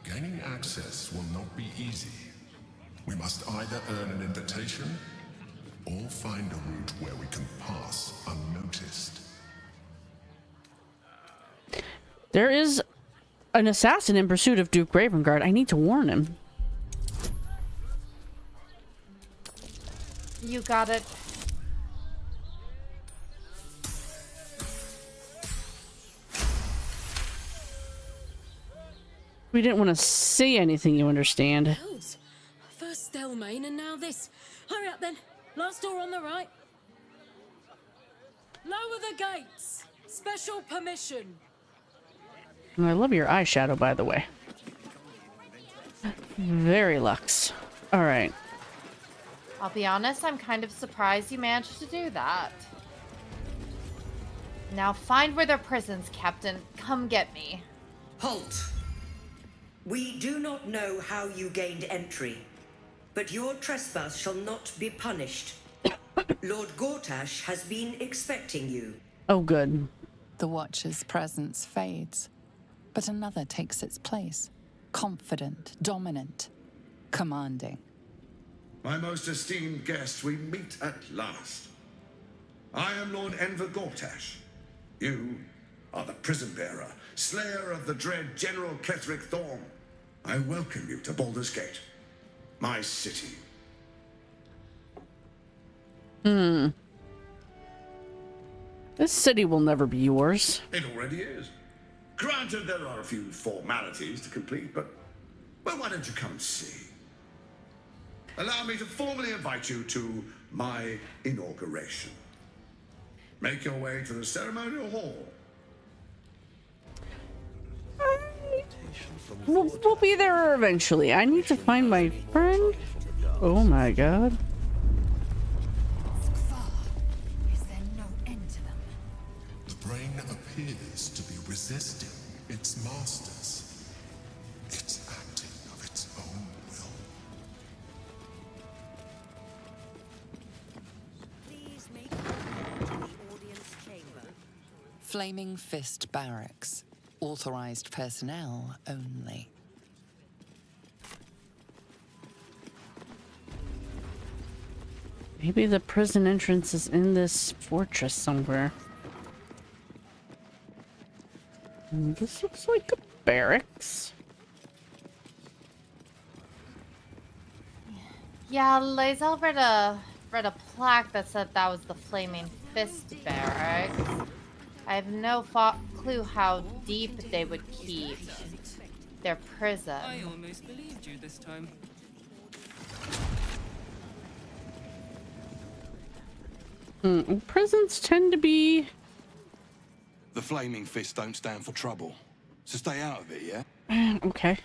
Gaining access will not be easy. We must either earn an invitation or find a route where we can pass unnoticed. There is an assassin in pursuit of Duke Ravengard. I need to warn him. You got it. We didn't want to say anything, you understand. Hells. First Stelmane and now this. Hurry up then. Last door on the right. Lower the gates. Special permission. And I love your eyeshadow, by the way. Very luxe. Alright. I'll be honest, I'm kind of surprised you managed to do that. Now find where their prison's kept and come get me. Halt! We do not know how you gained entry, but your trespass shall not be punished. Lord Gortash has been expecting you. Oh, good. The Watcher's presence fades, but another takes its place. Confident, dominant, commanding. My most esteemed guest, we meet at last. I am Lord Enver Gortash. You are the prison bearer, slayer of the dread General Ketheric Thorm. I welcome you to Baldur's Gate, my city. This city will never be yours. It already is. Granted, there are a few formalities to complete, but, well, why don't you come and see? Allow me to formally invite you to my inauguration. Make your way to the ceremonial hall. We'll be there eventually. I need to find my friend. Oh my god. Is there no end to them? The brain appears to be resisting its masters. It's acting of its own will. Please make your way to the audience chamber. Flaming Fist Barracks. Authorized personnel only. Maybe the prison entrance is in this fortress somewhere. This looks like a barracks. Yeah, Lae'zel read a plaque that said that was the Flaming Fist Barracks. I have no clue how deep they would keep their prison. I almost believed you this time. Prisons tend to be... The Flaming Fist don't stand for trouble, so stay out of it, yeah? Okay.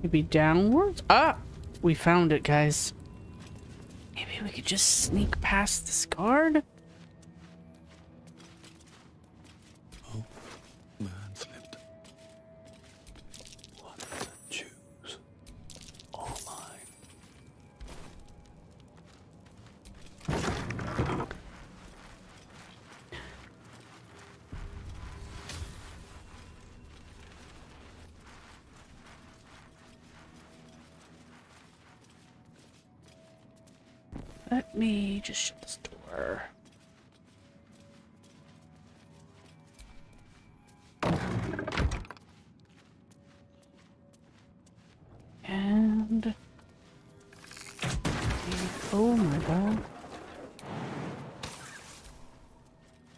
Maybe downwards? Ah! We found it, guys. Maybe we could just sneak past this guard? Oh, man slipped. What to choose? All mine. Let me just shut this door. And... oh my god.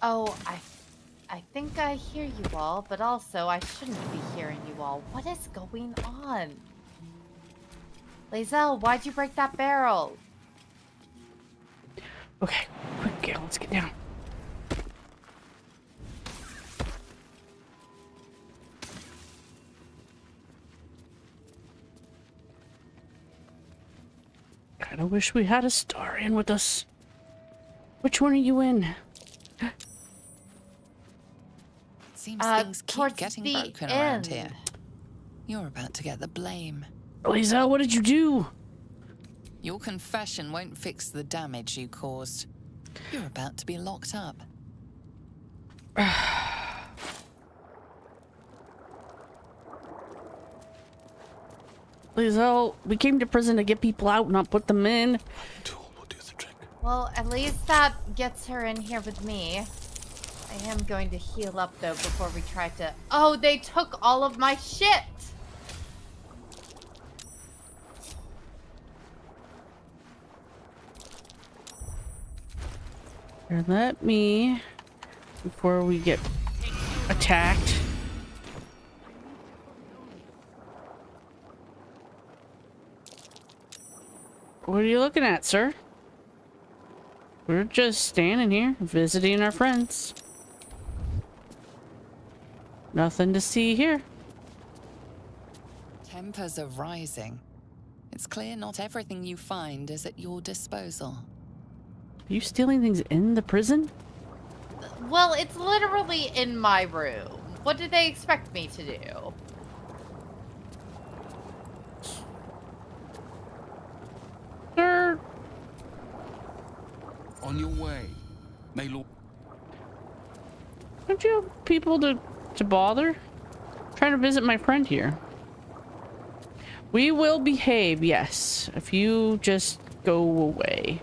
Oh, I think I hear you all, but also I shouldn't be hearing you all. What is going on? Lae'zel, why'd you break that barrel? Okay, quick, Gale, let's get down. Kinda wish we had a star in with us. Which one are you in? Seems things keep towards getting the broken around end. here. You're about to get the blame. Lisa, what did you do? Your confession won't fix the damage you caused. You're about to be locked up. Lisa, we came to prison to get people out, not put them in. Well, at least that gets her in here with me. I am going to heal up, though, before we try to... Oh, they took all of my shit! Here, let me... Before we get attacked. What are you looking at, sir? We're just standing here, visiting our friends. Nothing to see here. Tempers are rising. It's clear not everything you find is at your disposal. Are you stealing things in the prison? Well, it's literally in my room. What did they expect me to do? Sir. On your way. May Lord... Don't you have people to bother? I'm trying to visit my friend here. We will behave, yes. If you just go away.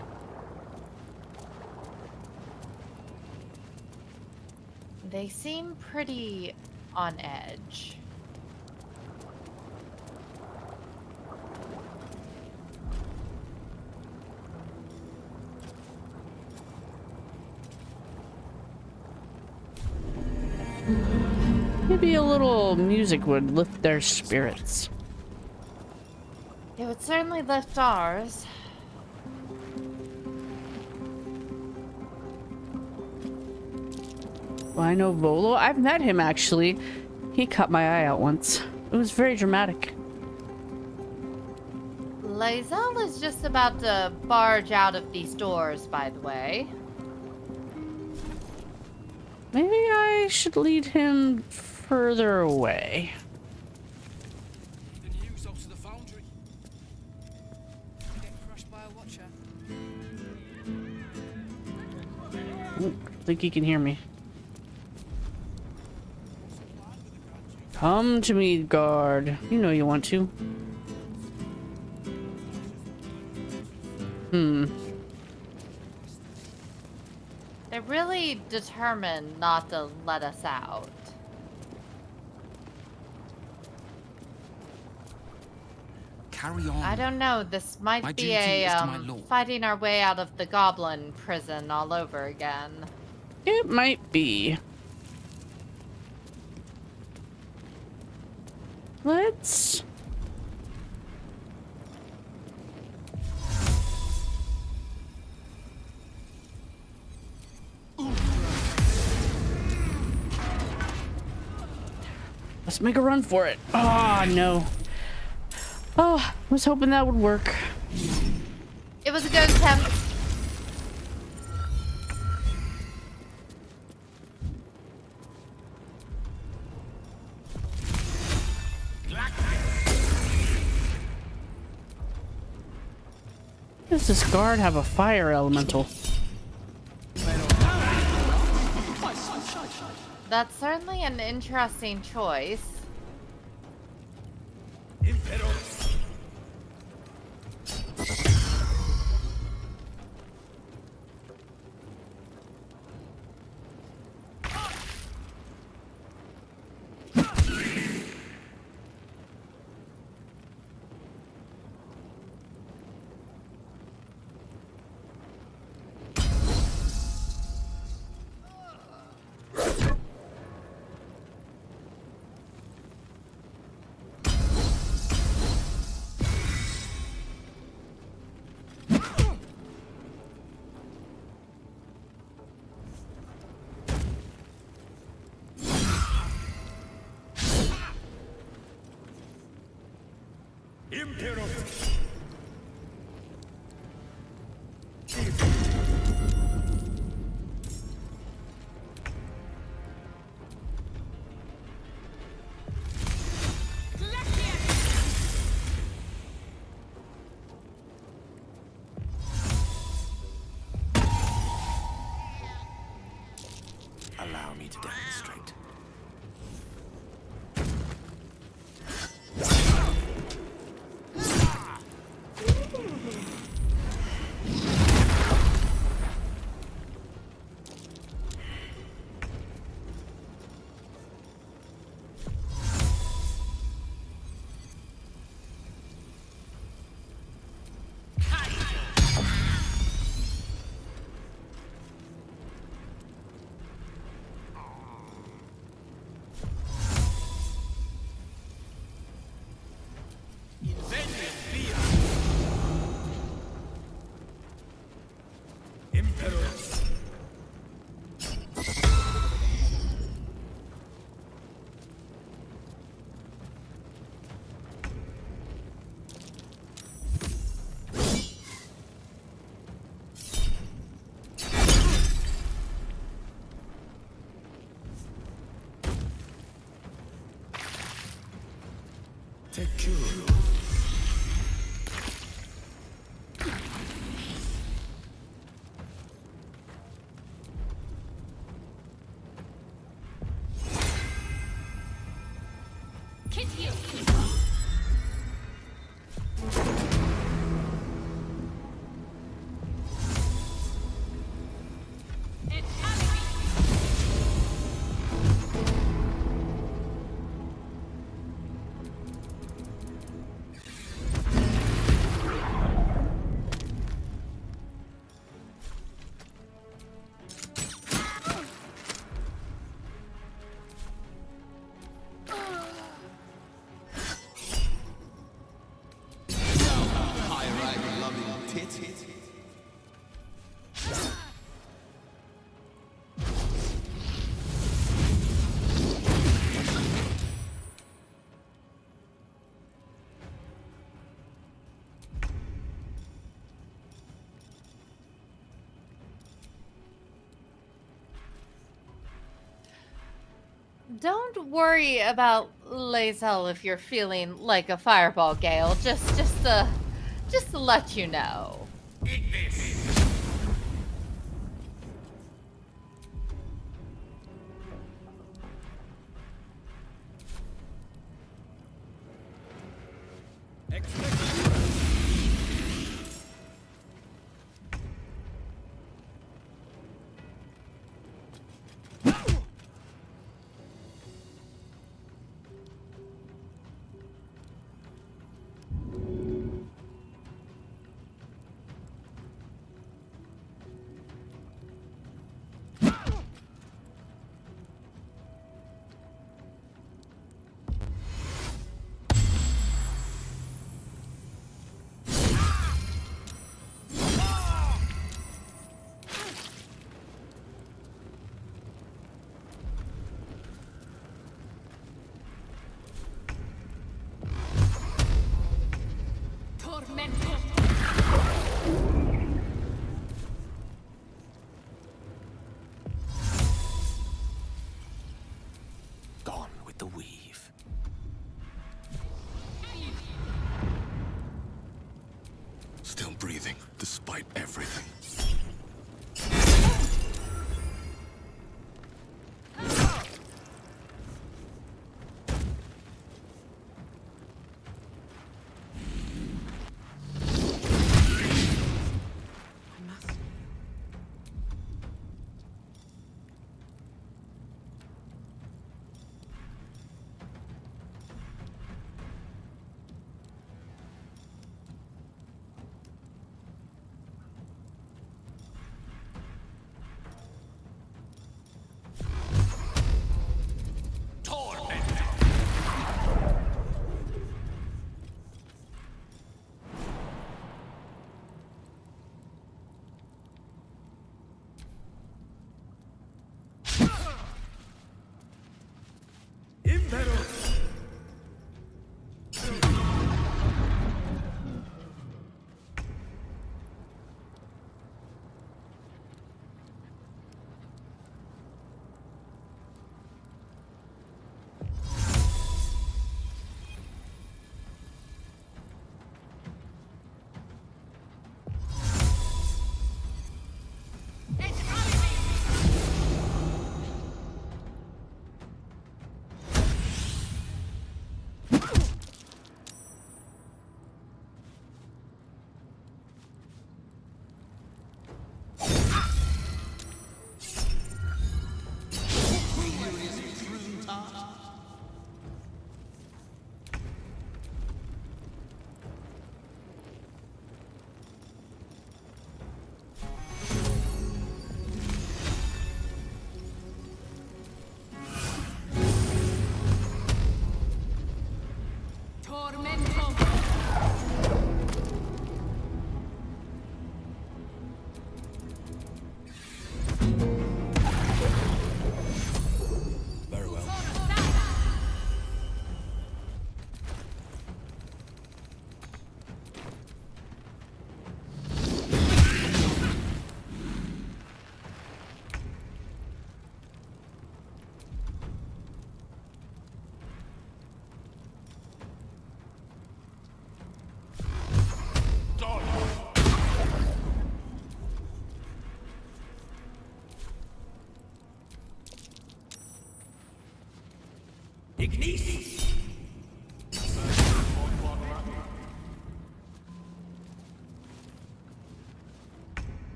They seem pretty on edge. Maybe a little music would lift their spirits. It would certainly lift ours. Well, I know Volo. I've met him, actually. He cut my eye out once. It was very dramatic. Lae'zel is just about to barge out of these doors, by the way. Maybe I should lead him further away. The news out to the foundry. Get crushed by a watcher. Ooh, I think he can hear me. Come to me, guard. You know you want to. They're really determined not to let us out. Carry on. I don't know. This might My be duty a is to my lord. fighting our way out of the goblin prison all over again. It might be. Let's... Let's make a run for it. Oh, no. Oh, I was hoping that would work. It was a good attempt. Does this guard have a fire elemental? That's certainly an interesting choice. Don't worry about Lae'zel if you're feeling like a fireball, Gale. Just to let you know. Gone with the weave. Still breathing, despite everything.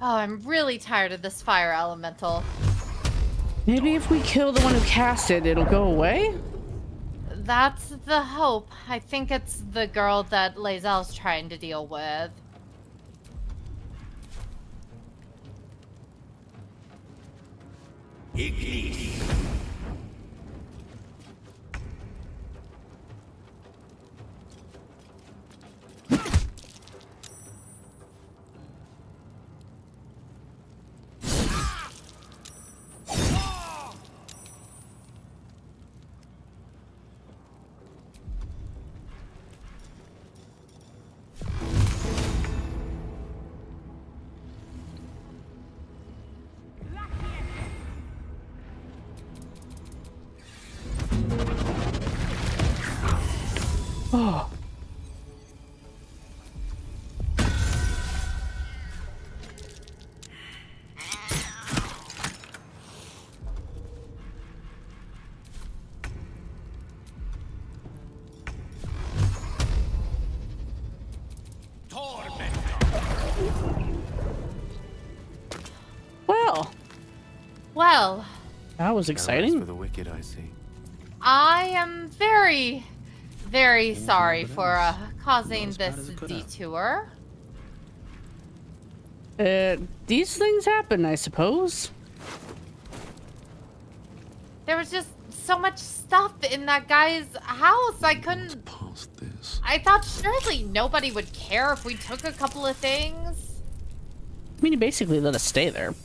Oh, I'm really tired of this fire elemental. Maybe if we kill the one who cast it, it'll go away? That's the hope. I think it's the girl that Lae'zel's trying to deal with. Ignis. Oh. Well, that was exciting. For the wicked, I see. I am very, very sorry for causing this detour. These things happen, I suppose. There was just so much stuff in that guy's house. I couldn't. I thought surely nobody would care if we took a couple of things. I mean, he basically let us stay there.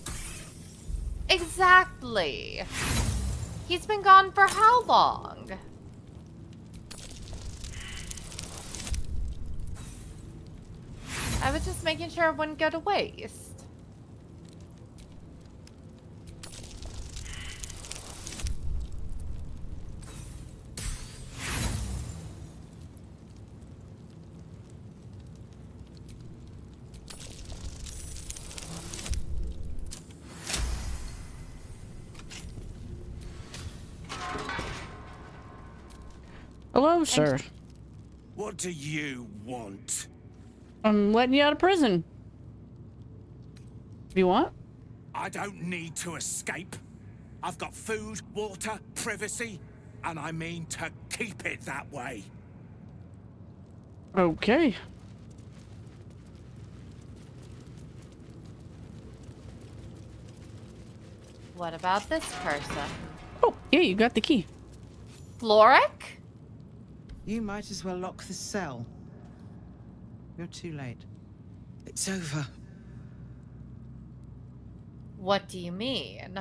Exactly. He's been gone for how long? I was just making sure it wouldn't go to waste. Hello, sir. What do you want? I'm letting you out of prison. Do you want? I don't need to escape. I've got food, water, privacy, and I mean to keep it that way. Okay. What about this person? Oh, yeah, you got the key. Floric? You might as well lock the cell. You're too late. It's over. What do you mean?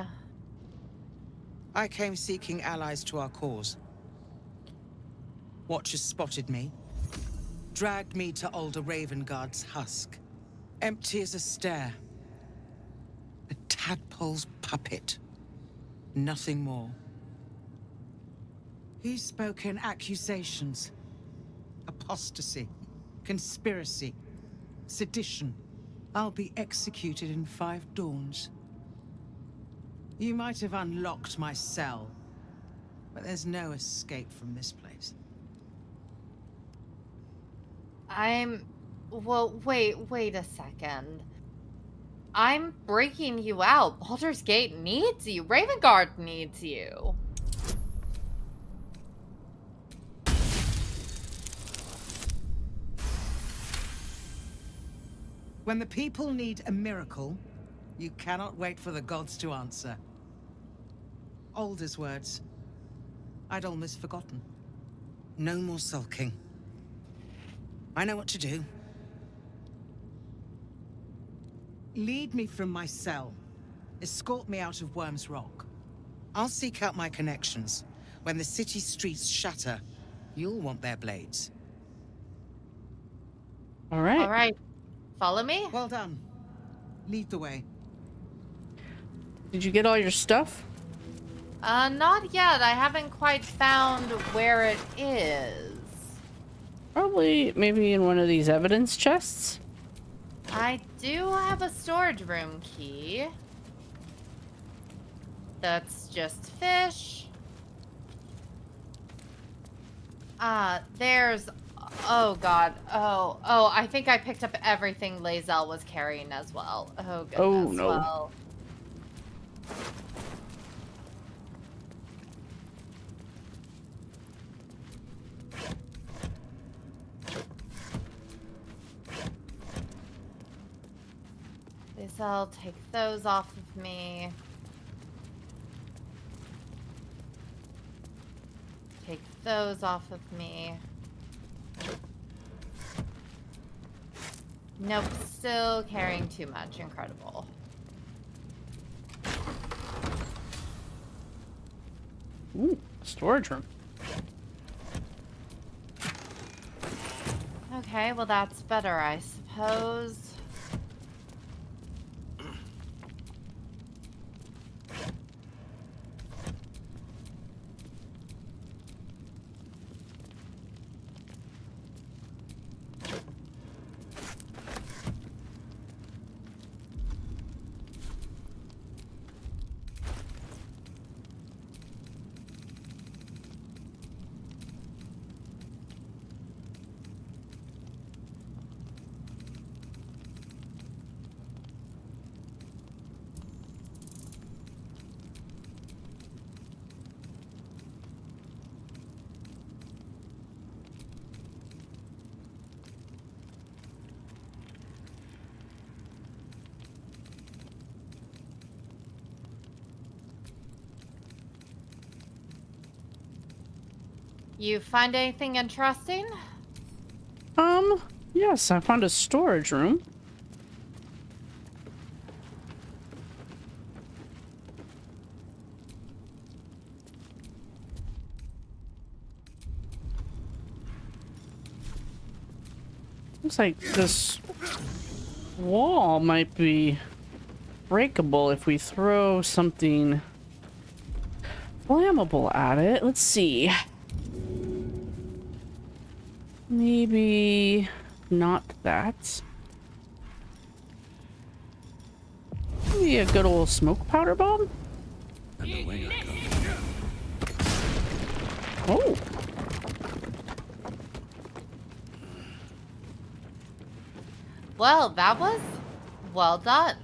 I came seeking allies to our cause. Watchers spotted me, dragged me to Older Ravengard's husk. Empty as a stare. A tadpole's puppet. Nothing more. He's spoken accusations. Apostasy. Conspiracy. Sedition. I'll be executed in 5 dawns. You might have unlocked my cell, but there's no escape from this place. Well, wait a second. I'm breaking you out. Baldur's Gate needs you. Ravengard needs you. When the people need a miracle, you cannot wait for the gods to answer. Alder's words. I'd almost forgotten. No more sulking. I know what to do. Lead me from my cell. Escort me out of Worm's Rock. I'll seek out my connections. When the city streets shatter, you'll want their blades. All right. All right. Follow me? Well done. Lead the way. Did you get all your stuff? Not yet. I haven't quite found where it is. Probably maybe in one of these evidence chests. I do have a storage room key. That's just fish. There's Oh god. Oh, I think I picked up everything Lae'zel was carrying as well. Oh goodness. Oh, no. Well. Lae'zel, take those off of me. Take those off of me. Nope, still carrying too much. Incredible. Ooh, storage room. Okay, well that's better, I suppose. You find anything interesting? Yes, I found a storage room. Looks like this wall might be breakable if we throw something flammable at it. Let's see. Maybe not that. Maybe a good old smoke powder bomb? And away I go. Oh. Well, that was well done.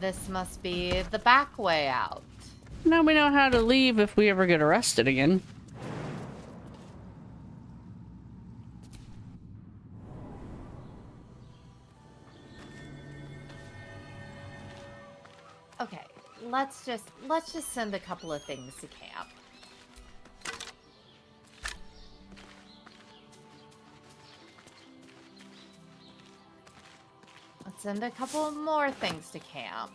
This must be the back way out. Now we know how to leave if we ever get arrested again. Okay, let's just send a couple of things to camp. Let's send a couple more things to camp.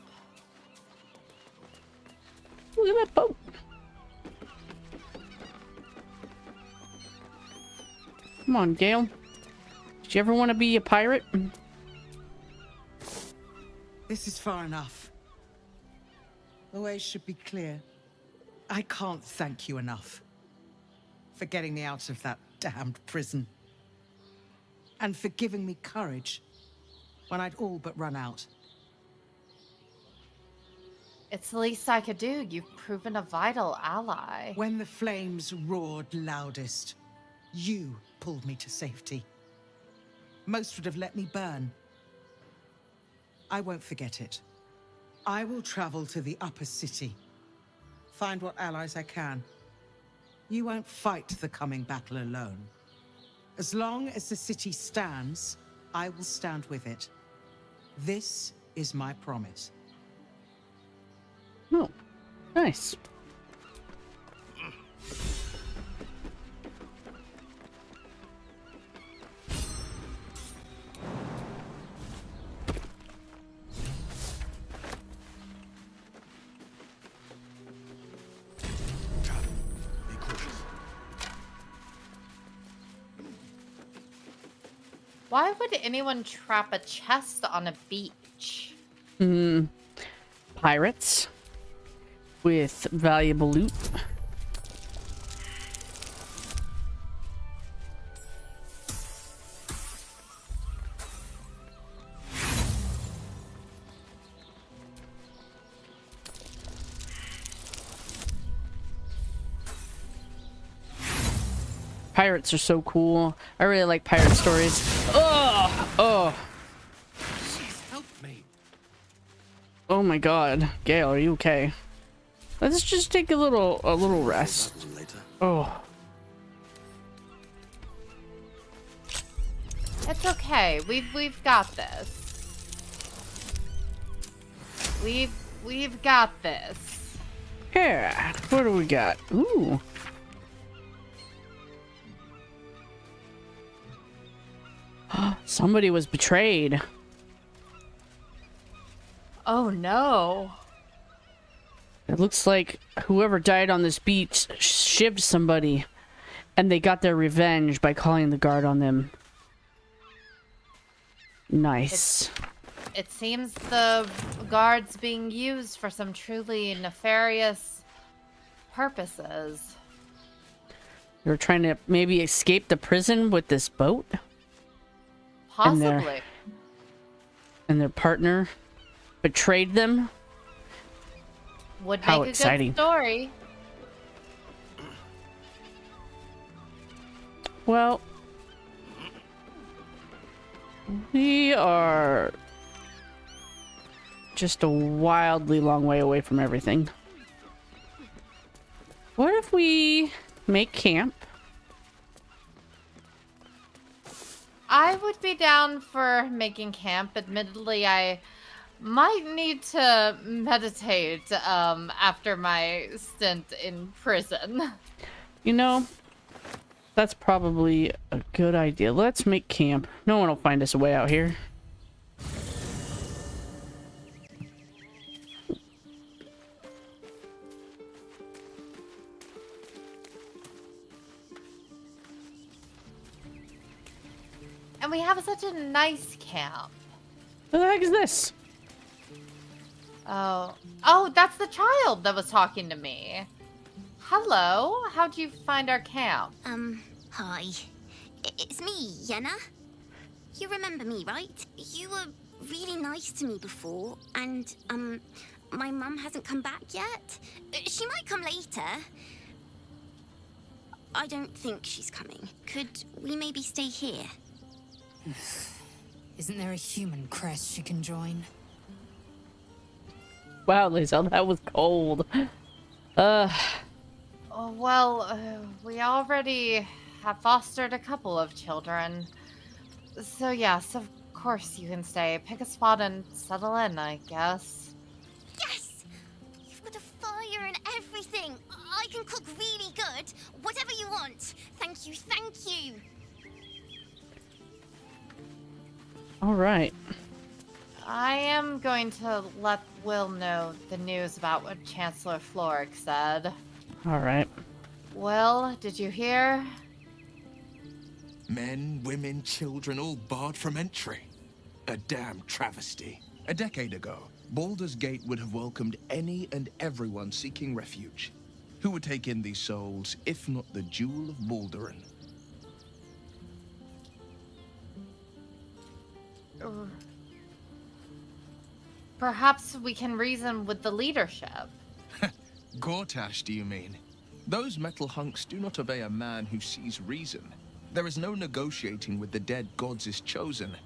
Look at that boat. Come on, Gale. Did you ever want to be a pirate? This is far enough. The way should be clear. I can't thank you enough for getting me out of that damned prison. And for giving me courage when I'd all but run out. It's the least I could do. You've proven a vital ally. When the flames roared loudest, you pulled me to safety. Most would have let me burn. I won't forget it. I will travel to the upper city. Find what allies I can. You won't fight the coming battle alone. As long as the city stands, I will stand with it. This is my promise. Oh, nice. Be cautious. Why would anyone trap a chest on a beach? Pirates with valuable loot. pirates are so cool. I really like pirate stories. Oh, oh. Help me. Oh my god. Gale, are you okay? Let's just take a little rest. Oh. It's okay. We've got this. We've got this. Yeah. What do we got? Ooh. Somebody was betrayed. Oh no. It looks like whoever died on this beach shivved somebody, and they got their revenge by calling the guard on them. Nice. It seems the guard's being used for some truly nefarious purposes. They're trying to maybe escape the prison with this boat? Possibly. And their partner betrayed them? Would How make a exciting. good story. Well, we are just a wildly long way away from everything. What if we make camp? I would be down for making camp. Admittedly, I might need to meditate after my stint in prison. You know, that's probably a good idea. Let's make camp. No one will find us a way out here. And we have such a nice camp. What the heck is this? Oh, that's the child that was talking to me. Hello, how'd you find our camp? Hi. It's me, Yenna. You remember me, right? You were really nice to me before, and, my mum hasn't come back yet. She might come later. I don't think she's coming. Could we maybe stay here? Isn't there a human crest she can join? Wow, Lisa, that was cold. Oh, well, we already have fostered a couple of children. So yes, of course you can stay. Pick a spot and settle in, I guess. Yes! You've got a fire and everything. I can cook really good. Whatever you want. Thank you, thank you. All right. I am going to let Will know the news about what Chancellor Floric said. All right. Will, did you hear? Men, women, children, all barred from entry. A damn travesty. A decade ago, Baldur's Gate would have welcomed any and everyone seeking refuge. Who would take in these souls, if not the Jewel of Baldurin? Perhaps we can reason with the leadership. Gortash, do you mean? Those metal hunks do not obey a man who sees reason. There is no negotiating with the dead gods is chosen.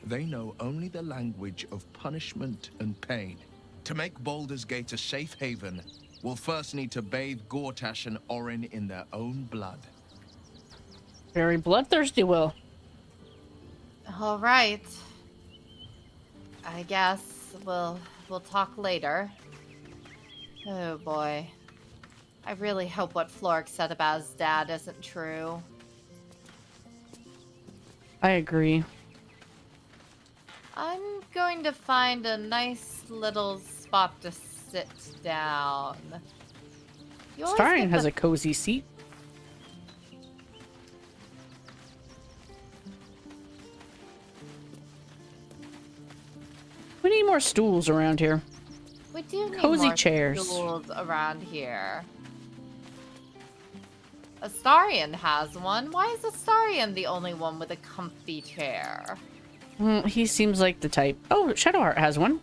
They know only the language of punishment and pain. To make Baldur's Gate a safe haven, we'll first need to bathe Gortash and Orin in their own blood. Very bloodthirsty, Will. All right. I guess we'll talk later. Oh boy. I really hope what Floric said about his dad isn't true. I agree. I'm going to find a nice little spot to sit down. Starion has a cozy seat. We need more stools around here. We do need Cozy more chairs. stools around here. Astarion has one. Why is Astarion the only one with a comfy chair? He seems like the type. Oh, Shadowheart has one.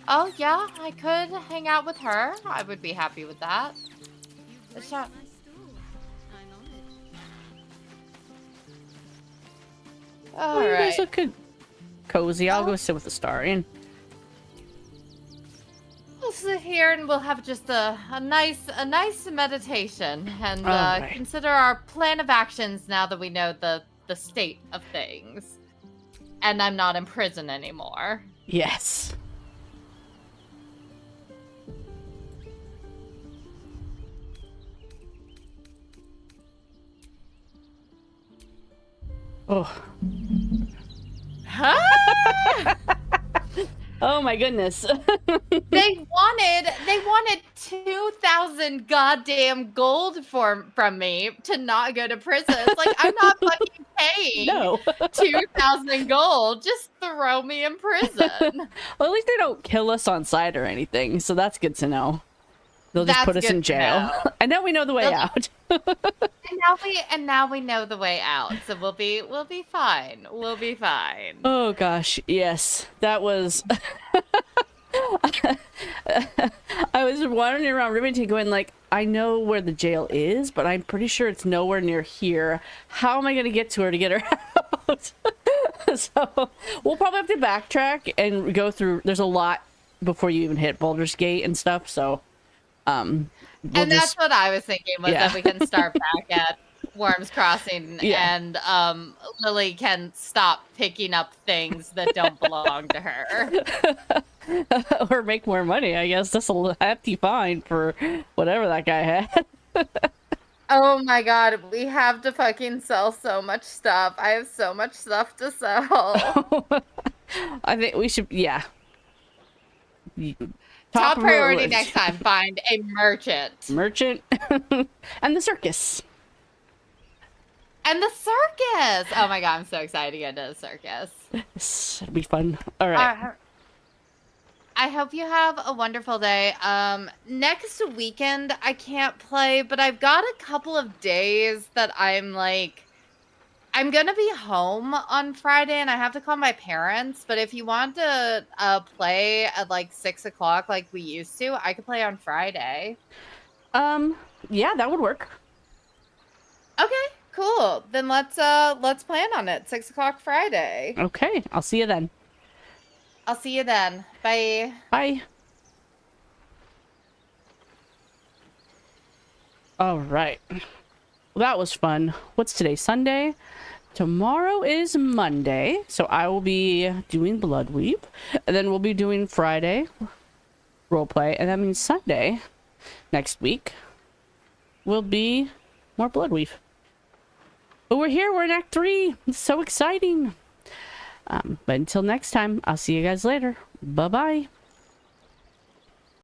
Oh yeah, I could hang out with her. I would be happy with that. Oh, you guys look good. Cozy. I'll go sit with the Starian. We'll sit here and we'll have just a nice meditation and right. consider our plan of actions now that we know the state of things. And I'm not in prison anymore. Yes. Oh. Huh? Oh my goodness. They wanted 2,000 goddamn gold from me to not go to prison. It's like, I'm not fucking paying No. 2,000 gold. Just throw me in prison. Well, at least they don't kill us on sight or anything, so that's good to know. They'll just put us in jail. And now we know the way out. And now we know the way out. So we'll be fine. We'll be fine. Oh gosh, yes. That was I was wandering around Rivington going like, I know where the jail is, but I'm pretty sure it's nowhere near here. How am I gonna get to her to get her out? So we'll probably have to backtrack and go through. There's a lot before you even hit Baldur's Gate and stuff, so and that's what I was thinking was that we can start back at Worms Crossing and Lily can stop picking up things that don't belong to her. Or make more money, I guess. That's a hefty fine for whatever that guy had. Oh my god, we have to fucking sell so much stuff. I have so much stuff to sell. I think we should, Top priority next time, find a merchant. Merchant. And the circus. And the circus! Oh my god, I'm so excited to get to the circus. It'll be fun. All right. I hope you have a wonderful day. Next weekend, I can't play, but I've got a couple of days that I'm gonna be home on Friday and I have to call my parents, but if you want to play at like 6 o'clock like we used to, I could play on Friday. Yeah, that would work. Okay, cool. Then let's plan on it. 6 o'clock Friday. Okay, I'll see you then. I'll see you then. Bye. Bye. All right. Well, that was fun. What's today? Sunday? Tomorrow is Monday, so I will be doing Bloodweep, and then we'll be doing Friday roleplay, and that means Sunday next week will be more Bloodweep. But we're here, we're in Act 3. It's so exciting. But until next time, I'll see you guys later. Bye-bye.